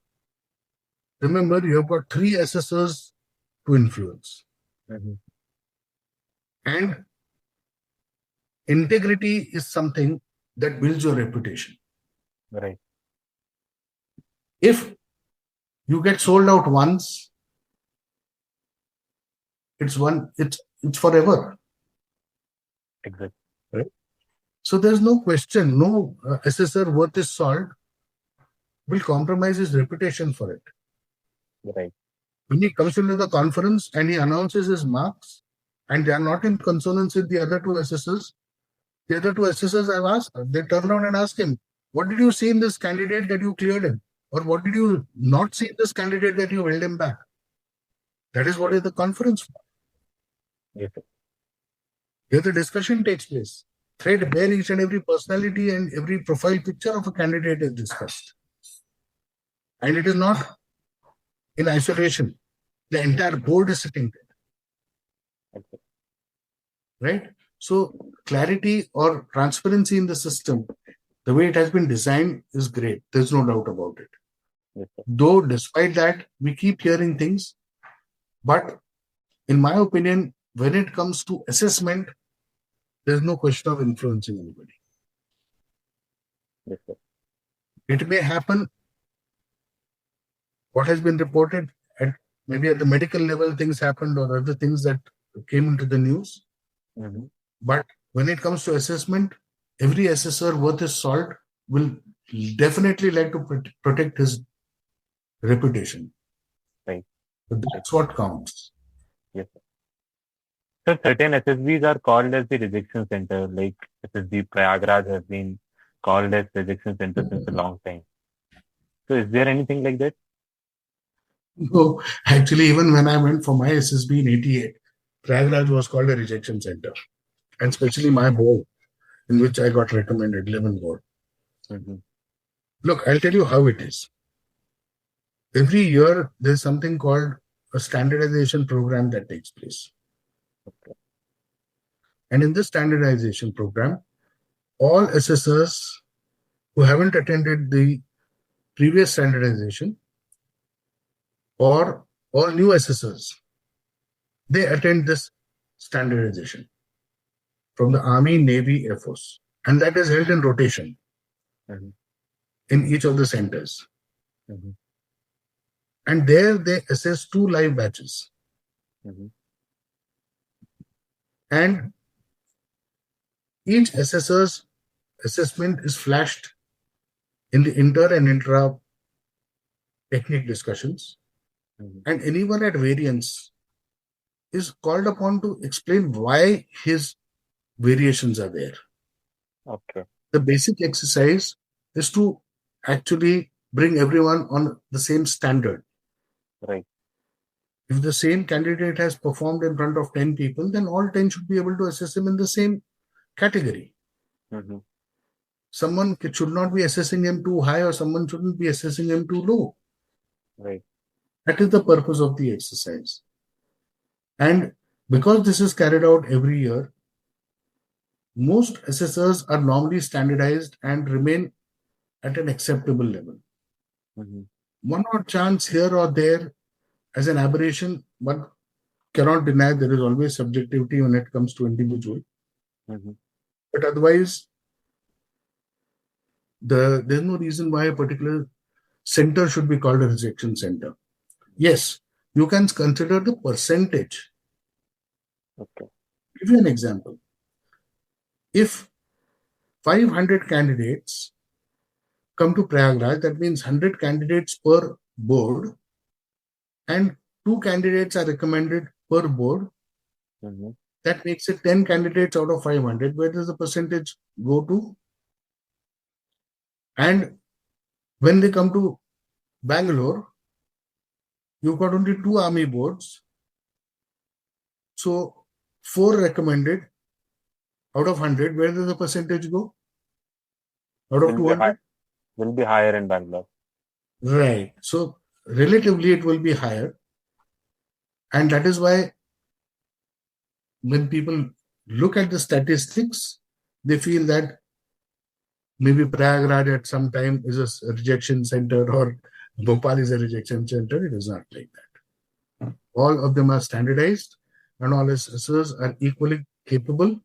remember you have got 3 assessors to influence. And integrity is something that builds your reputation. Right. If you get sold out once, it's forever. Exactly. Right? So there's no question, no assessor worth his salt will compromise his reputation for it. Right. When he comes into the conference and he announces his marks and they are not in consonance with the other 2 assessors, the other 2 assessors I've asked, they turn around and ask him, what did you see in this candidate that you cleared him? Or what did you not see in this candidate that you held him back? That is what is the conference for. Yes, sir. Here the discussion takes place. Thread where each and every personality and every profile picture of a candidate is discussed. And it is not in isolation. The entire board is sitting there. Okay. Right? So clarity or transparency in the system, the way it has been designed, is great. There's no doubt about it. Yes, sir. Though despite that, we keep hearing things. But in my opinion, when it comes to assessment, there's no question of influencing anybody. Yes, sir. It may happen. What has been reported, maybe at the medical level, things happened or other things that came into the news. But when it comes to assessment, every assessor worth his salt will definitely like to protect his reputation. Right. So that's what counts. Yes, sir. So certain SSBs are called as the rejection center, like SSB Prayagraj has been called as rejection center since a long time. So is there anything like that? No, actually, even when I went for my SSB in 88, Prayagraj was called a rejection center. And especially my board, in which I got recommended, 11 board. Look, I'll tell you how it is. Every year, there's something called a standardization program that takes place. Okay. And in this standardization program, all assessors who haven't attended the previous standardization or all new assessors, they attend this standardization from the Army, Navy, Air Force. And that is held in rotation in each of the centers. And there they assess 2 live batches. And each assessor's assessment is flashed in the inter and intra technique discussions. And anyone at variance is called upon to explain why his variations are there. Okay. The basic exercise is to actually bring everyone on the same standard. Right. If the same candidate has performed in front of 10 people, then all 10 should be able to assess him in the same category. Someone should not be assessing him too high or someone shouldn't be assessing him too low. Right. That is the purpose of the exercise. And because this is carried out every year, most assessors are normally standardized and remain at an acceptable level. One odd chance here or there as an aberration, but cannot deny there is always subjectivity when it comes to individual. But otherwise, there's no reason why a particular center should be called a rejection center. Yes, you can consider the percentage. Okay. Give you an example. If 500 candidates come to Prayagraj. That means 100 candidates per board, and 2 candidates are recommended per board. Mm-hmm. That makes it 10 candidates out of 500. Where does the percentage go to? And when they come to Bangalore, you've got only 2 army boards. So 4 recommended out of 100. Where does the percentage go? Out of 200? Will be higher in Bangalore. Right. So relatively it will be higher. And that is why when people look at the statistics, they feel that maybe Prayagraj at some time is a rejection center or Bhopal is a rejection center. It is not like that. All of them are standardized and all assessors are equally capable,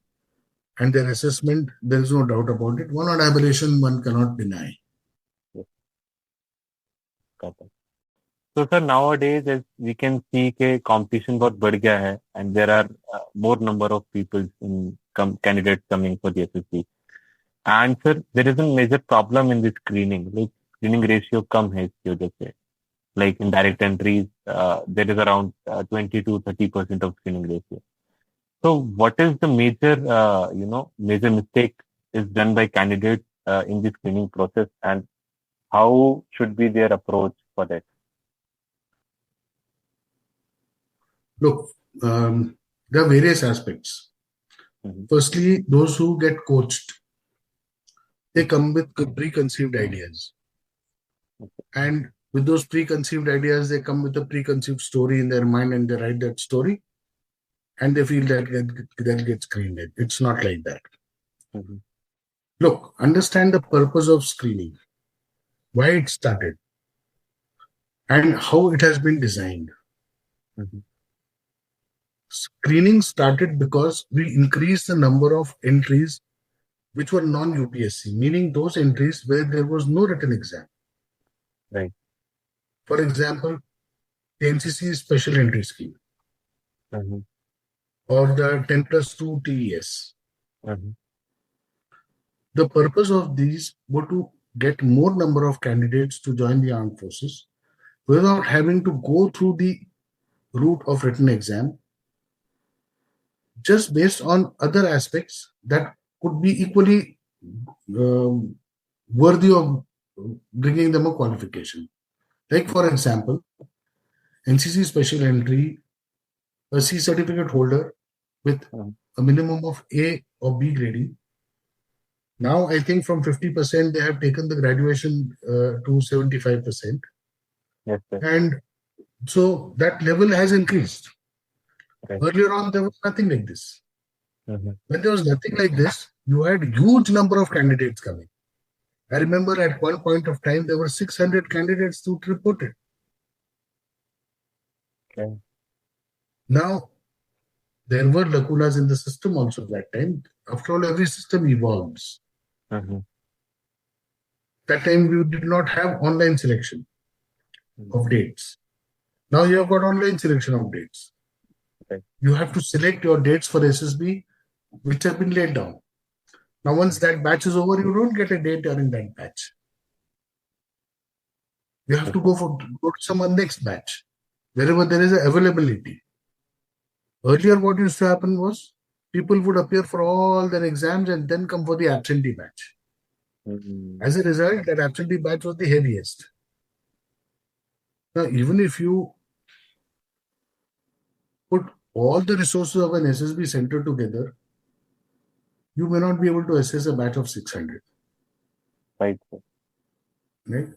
and their assessment, there is no doubt about it. One aberration one cannot deny. Yes. Got it. So sir, nowadays as we can see कि competition बहुत बढ़ गया है, and there are more number of people candidates coming for the SSB. And sir, there is a major problem in this screening. Like screening ratio कम है इसकी वजह से. Like in direct entries, there is around 20 to 30% of screening ratio. So what is the major, major mistake is done by candidates in the screening process, and how should be their approach for that? Look, there are various aspects. Mm-hmm. Firstly, those who get coached, they come with preconceived ideas. And with those preconceived ideas, they come with a preconceived story in their mind, and they write that story, and they feel that they'll get screened. It's not like that. Mm-hmm. Look, understand the purpose of screening, why it started, and how it has been designed. Mm-hmm. Screening started because we increased the number of entries which were non-UPSC, meaning those entries where there was no written exam. Right. For example, the NCC Special Entry scheme, Mm-hmm. or the 10+2 TES. Mm-hmm. The purpose of these were to get more number of candidates to join the armed forces without having to go through the route of written exam, just based on other aspects that could be equally worthy of bringing them a qualification. Like, for example, NCC Special Entry, a C certificate holder with a minimum of A or B grading. Now, I think from 50%, they have taken the graduation to 75%. Yes, sir. And so that level has increased. Right. Earlier on, there was nothing like this. Mm-hmm. When there was nothing like this, you had huge number of candidates coming. I remember at one point of time, there were 600 candidates to reported. Okay. Now, there were lacunas in the system also that time. After all, every system evolves. Mm-hmm. That time, we did not have online selection of dates. Now you have got online selection of dates. Okay. You have to select your dates for SSB, which have been laid down. Now, once that batch is over, you don't get a date during that batch. You have to go to some next batch, wherever there is availability. Earlier, what used to happen was people would appear for all their exams and then come for the absentee batch. Mm-hmm. As a result, that absentee batch was the heaviest. Now, even if you put all the resources of an SSB center together, you may not be able to assess a batch of 600. Right. Right?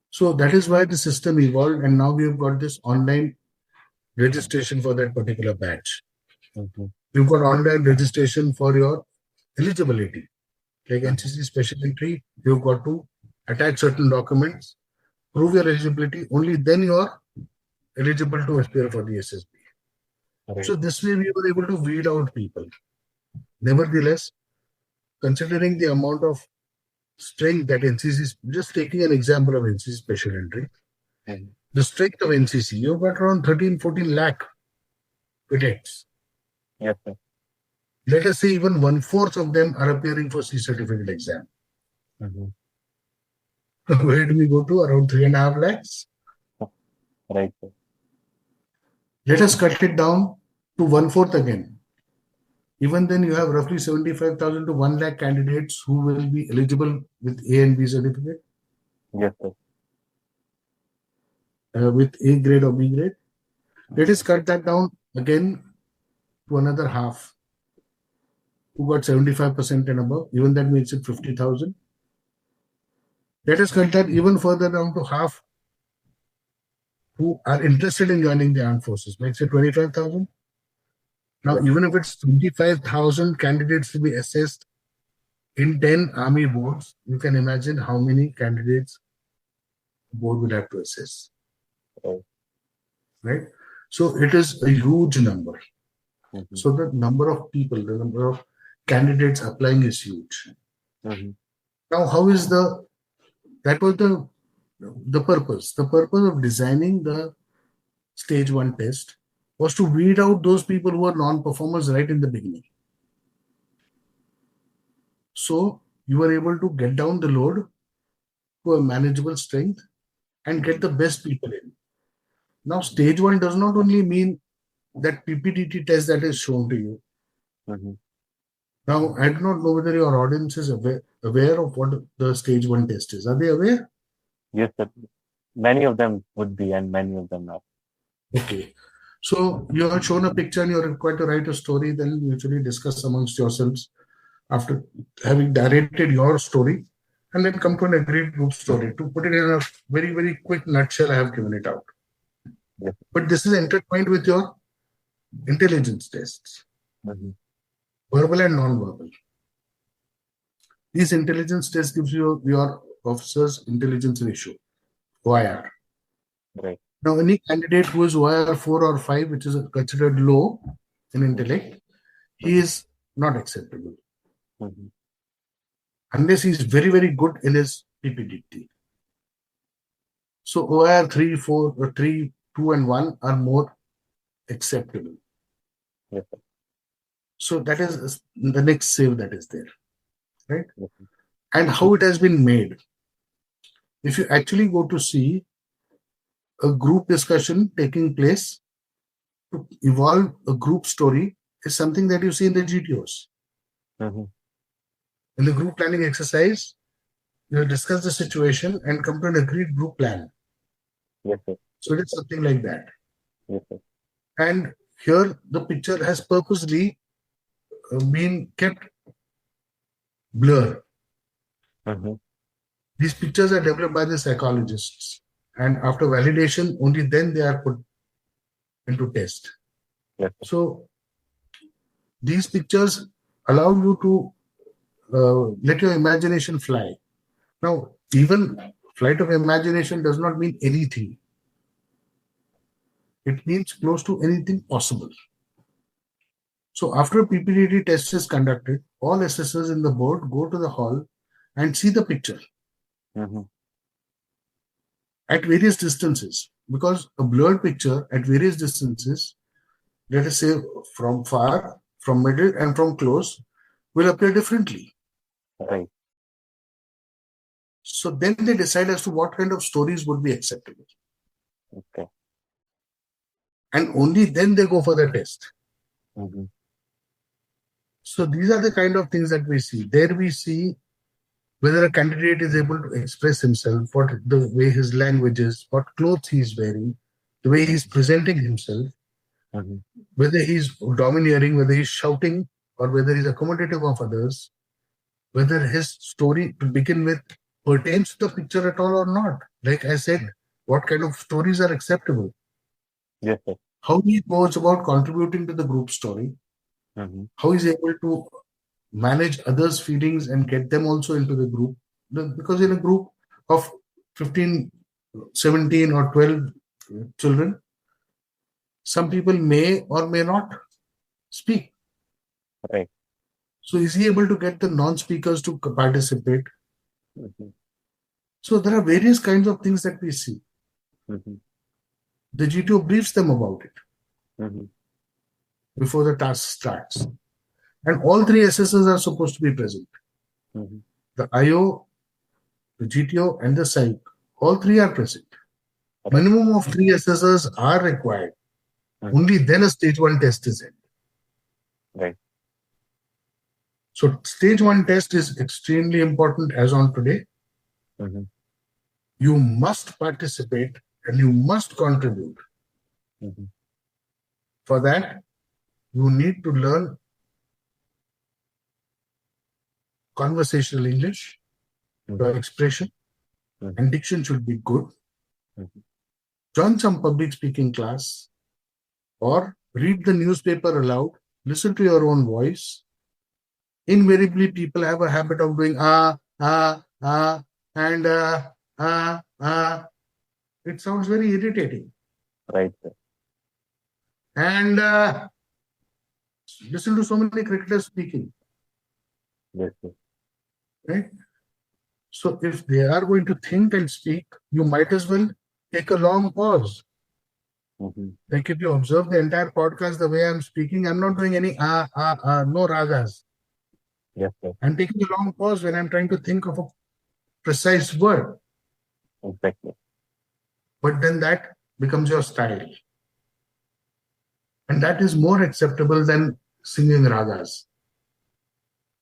So that is why the system evolved, and now we have got this online registration for that particular batch. Mm-hmm. You've got online registration for your eligibility. Like NCC Special Entry, you've got to attach certain documents, prove your eligibility, only then you are eligible to appear for the SSB. Right. So this way we were able to weed out people. Nevertheless, considering the amount of strength that NCC, just taking an example of NCC Special Entry, Mm-hmm. the strength of NCC, you've got around 13-14 lakh cadets. Yes, sir. let us say even 1/4 of them are appearing for C certificate exam. Where do we go to? Around 3.5 lakhs. Right. Let us cut it down to 1/4 again. Even then, you have roughly 75,000 to 1 lakh candidates who will be eligible with A and B certificate. Yes, sir. With A grade or B grade. Let us cut that down again to another half who got 75% and above. Even that makes it 50,000. Let us cut that even further down to half who are interested in joining the armed forces. Makes it 25,000. Now, even if it's 25,000 candidates to be assessed in 10 army boards, you can imagine how many candidates the board will have to assess. Right? So it is a huge number. So the number of people, the number of candidates applying is huge. Now, how is that was the purpose. The purpose of designing the stage 1 test was to weed out those people who are non-performers right in the beginning. So you were able to get down the load to a manageable strength and get the best people in. Now, stage 1 does not only mean that PPDT test that is shown to you. Now, I do not know whether your audience is aware of what the stage 1 test is. Are they aware? Yes, sir. Many of them would be, and many of them are. Okay. So you are shown a picture and you're required to write a story, then you usually discuss amongst yourselves after having narrated your story, and then come to an agreed group story. To put it in a very, very quick nutshell, I have given it out. Yes. But this is intertwined with your intelligence tests, verbal and non-verbal. These intelligence tests gives you your officer's intelligence ratio, OIR. Right. Now, any candidate who is OIR 4 or 5, which is considered low in intellect, he is not acceptable. Unless he is very, very good in his PPDT. So OIR 3, 4, or 3, 2, and 1 are more acceptable. Yes, sir. So that is the next save that is there. Right? And how it has been made. If you actually go to see a group discussion taking place to evolve a group story is something that you see in the GTOs. In the group planning exercise, you discuss the situation and come to an agreed group plan. Yes, sir. So it is something like that. Yes, sir. And here the picture has purposely been kept blur. These pictures are developed by the psychologists, and after validation, only then they are put into test. Yes, sir. So these pictures allow you to let your imagination fly. Now, even flight of imagination does not mean anything. It means close to anything possible. So after a PPDT test is conducted, all assessors in the board go to the hall and see the picture at various distances, because a blurred picture at various distances, let us say from far, from middle, and from close, will appear differently. Right. So then they decide as to what kind of stories would be acceptable. Okay. And only then they go for the test. So these are the kind of things that we see. There we see whether a candidate is able to express himself, what the way his language is, what clothes he's wearing, the way he's presenting himself, whether he's domineering, whether he's shouting, or whether he's accommodative of others, whether his story to begin with pertains to the picture at all or not. Like I said, what kind of stories are acceptable? Yes, sir. How he goes about contributing to the group story, how he's able to manage others' feelings and get them also into the group. Because in a group of 15, 17 or 12 children, some people may or may not speak. Right. So is he able to get the non-speakers to participate? So there are various kinds of things that we see. The GTO briefs them about it before the task starts. And all three assessors are supposed to be present. Mm-hmm. The IO, the GTO, and the psych. All three are present. Right. Minimum of 3 assessors are required. Mm-hmm. Only then a stage 1 test is held. Right. So stage 1 test is extremely important as on today. Mm-hmm. You must participate and you must contribute. Mm-hmm. For that, you need to learn conversational English, your expression, and diction should be good. Join some public speaking class or read the newspaper aloud, listen to your own voice. Invariably, people have a habit of doing and it sounds very irritating. Right. And listen to so many cricketers speaking. Yes, sir. Right? So if they are going to think and speak, you might as well take a long pause. Mm-hmm. Like if you observe the entire podcast, the way I'm speaking, I'm not doing any no ragas. Yes, sir. I'm taking a long pause when I'm trying to think of a precise word. Exactly. But then that becomes your style. And that is more acceptable than singing ragas.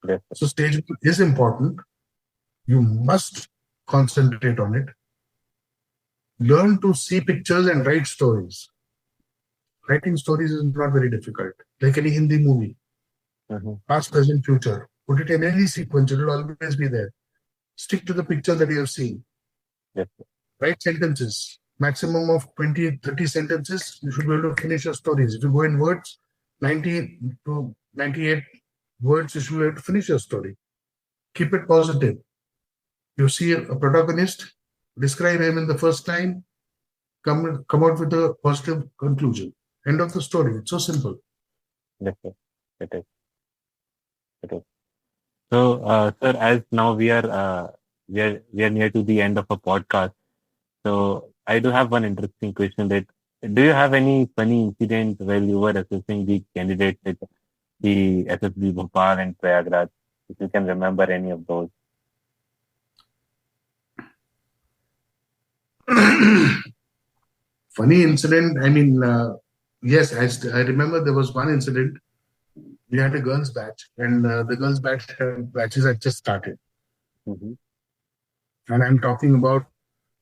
Yes, sir. So stage 1 is important. You must concentrate on it. Learn to see pictures and write stories. Writing stories is not very difficult. Like any Hindi movie. Mm-hmm. Past, present, future. Put it in any sequence. It will always be there. Stick to the picture that you have seen. Yes, sir. Write sentences. Maximum of 20, 30 sentences. You should be able to finish your stories. If you go in words, 90 to 98 words, you should be able to finish your story. Keep it positive. You see a protagonist, describe him in the first line, come out with a positive conclusion. End of the story. It's so simple. Yes, sir. It is. So, sir, as now we are near to the end of a podcast. So I do have one interesting question. That do you have any funny incident while you were assessing the candidates at the SSB Bhopal and Prayagraj? If you can remember any of those. Funny incident. I mean, yes, I remember there was one incident. We had a girls' batch, and the girls' batches had just started. Mm-hmm. And I'm talking about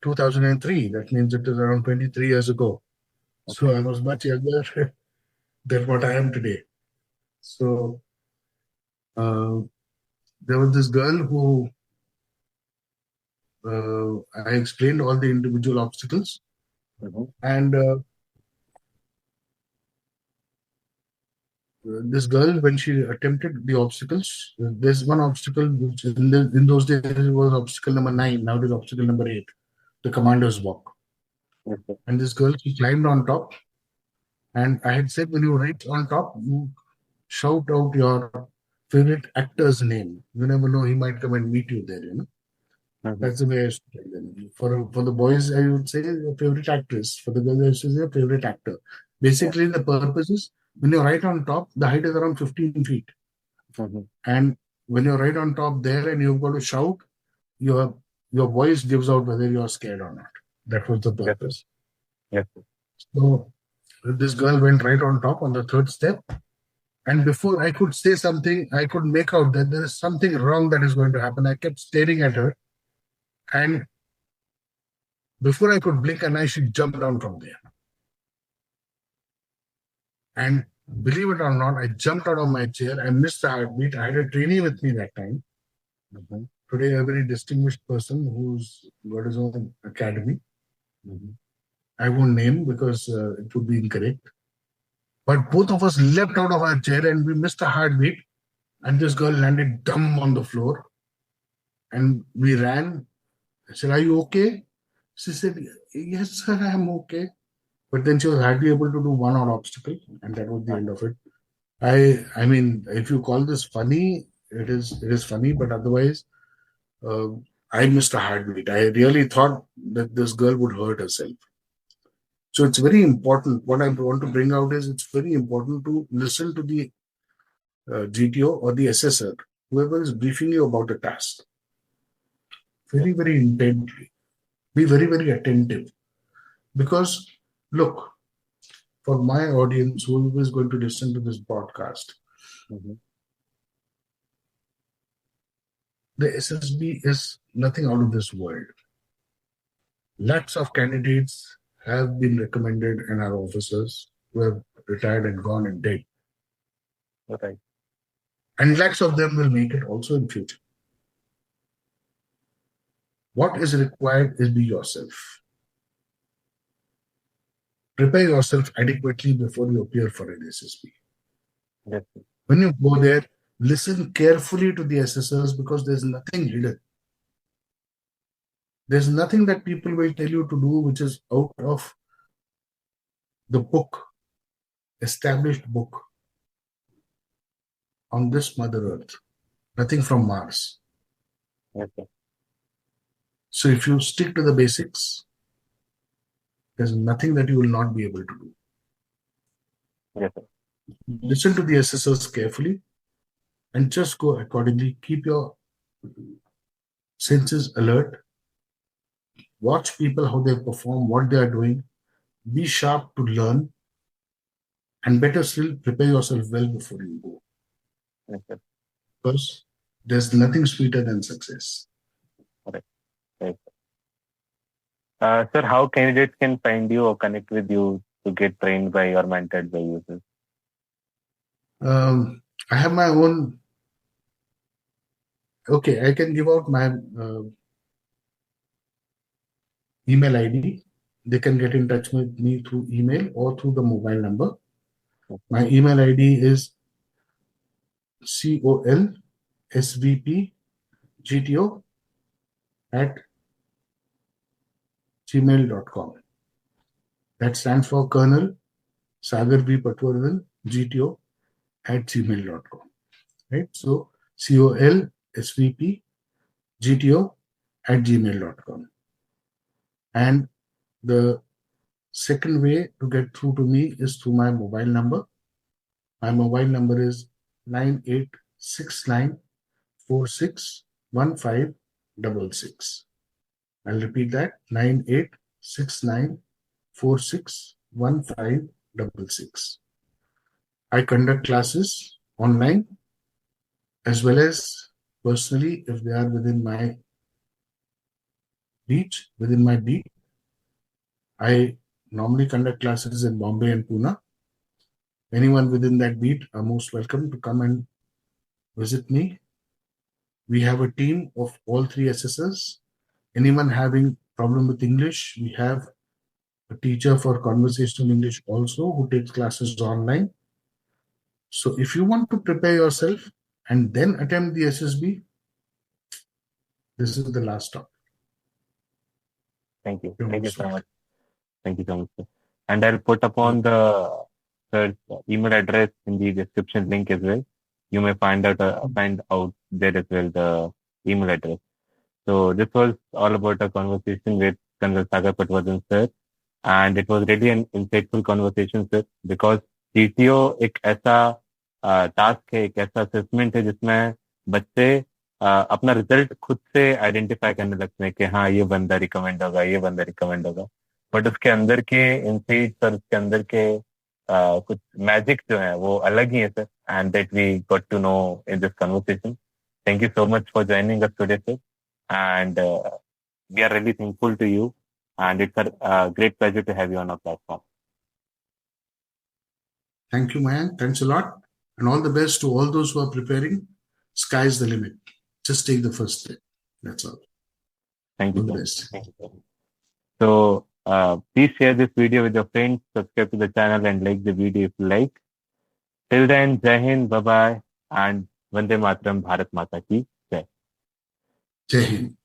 2003. That means it is around 23 years ago. Okay. So I was much younger than what I am today. So there was this girl who I explained all the individual obstacles. Mm-hmm. And this girl, when she attempted the obstacles, there's one obstacle which in those days was obstacle number 9. Now it is obstacle number 8, the commander's walk. Okay. And this girl, she climbed on top. And I had said, when you write on top, you shout out your favorite actor's name. You never know, he might come and meet you there, you know. Mm-hmm. That's the way I used to tell them. For the boys, I would say your favorite actress. For the girls, I used to say your favorite actor. Basically, the purpose is, when you're right on top, the height is around 15 feet. Mm-hmm. And when you're right on top there and you've got to shout, your voice gives out whether you're scared or not. That was the purpose. Yes. So this girl went right on top on the 3rd step. And before I could say something, I could make out that there is something wrong that is going to happen. I kept staring at her. And before I could blink an eye, she jumped down from there. And believe it or not, I jumped out of my chair. I missed the heartbeat. I had a trainee with me that time. Mm-hmm. Today, a very distinguished person who's got his own academy. Mm-hmm. I won't name because it would be incorrect. But both of us leapt out of our chair and we missed a heartbeat. And this girl landed dumb on the floor. And we ran. I said, "Are you okay?" She said, "Yes, sir, I'm okay." But then she was hardly able to do one odd obstacle, and that was the end of it. I mean, if you call this funny, it is funny, but otherwise, I missed a heartbeat. I really thought that this girl would hurt herself. So it's very important. What I want to bring out is it's very important to listen to the GTO or the assessor, whoever is briefing you about a task, very, very intently. Be very, very attentive. Because, look, for my audience, who is going to listen to this podcast, the SSB is nothing out of this world. Lots of candidates have been recommended in our officers who have retired and gone and dead. Okay. And lots of them will make it also in future. What is required is be yourself. Prepare yourself adequately before you appear for an SSB. Yes. When you go there, listen carefully to the assessors because there's nothing hidden. There's nothing that people will tell you to do which is out of the book, established book on this Mother Earth. Nothing from Mars. Okay. So if you stick to the basics, there's nothing that you will not be able to do. Yes, sir. Listen to the assessors carefully and just go accordingly. Keep your senses alert. Watch people, how they perform, what they are doing. Be sharp to learn. And better still, prepare yourself well before you go. Yes, sir. Because there's nothing sweeter than success. Right. Right. Sir, how candidates can find you or connect with you to get trained by or mentored by you, sir? I have my own. Okay, I can give out my email ID. They can get in touch with me through email or through the mobile number. My email ID is colsvpgto@gmail.com. That stands for Colonel Sagar V. Patwardhan, GTO @gmail.com. Right? So colsvpgto@gmail.com. And the second way to get through to me is through my mobile number. My mobile number is 9869461566. I'll repeat that, 9869461566. I conduct classes online as well as personally if they are within my beat. I normally conduct classes in Bombay and Pune. Anyone within that beat are most welcome to come and visit me. We have a team of all three assessors. Anyone having problem with English, we have a teacher for conversational English also who takes classes online. So if you want to prepare yourself and then attempt the SSB, this is the last stop. Thank you. Thank you so much. Thank you so much, sir. And I'll put upon the sir's email address in the description link as well. You may find out there as well the email address. So this was all about a conversation with Col Sagar Patwardhan sir, and it was really an insightful conversation, sir, because GTO एक ऐसा task है, एक ऐसा assessment है जिसमें बच्चे अपना result खुद से आइडेंटिफाई करने लगते हैं कि हाँ ये बंदा रिकमेंड होगा, ये बंदा रिकमेंड होगा, बट उसके अंदर के इनसाइट्स और उसके अंदर के कुछ मैजिक जो है वो अलग ही है, sir, and that we got to know in this conversation. Thank you so much for joining us today, sir, and we are really thankful to you, and it's a great pleasure to have you on our platform. Thank you, Mayank. Thanks a lot. And all the best to all those who are preparing. Sky's the limit. Just take the first step. That's all. Thank you, All the sir. best. Thank you, sir. So please share this video with your friends, subscribe to the channel and like the video if you like. Till then, Jai Hind, bye-bye, and Vande Mataram, Bharat Mata Ki Jai. Jai Hind.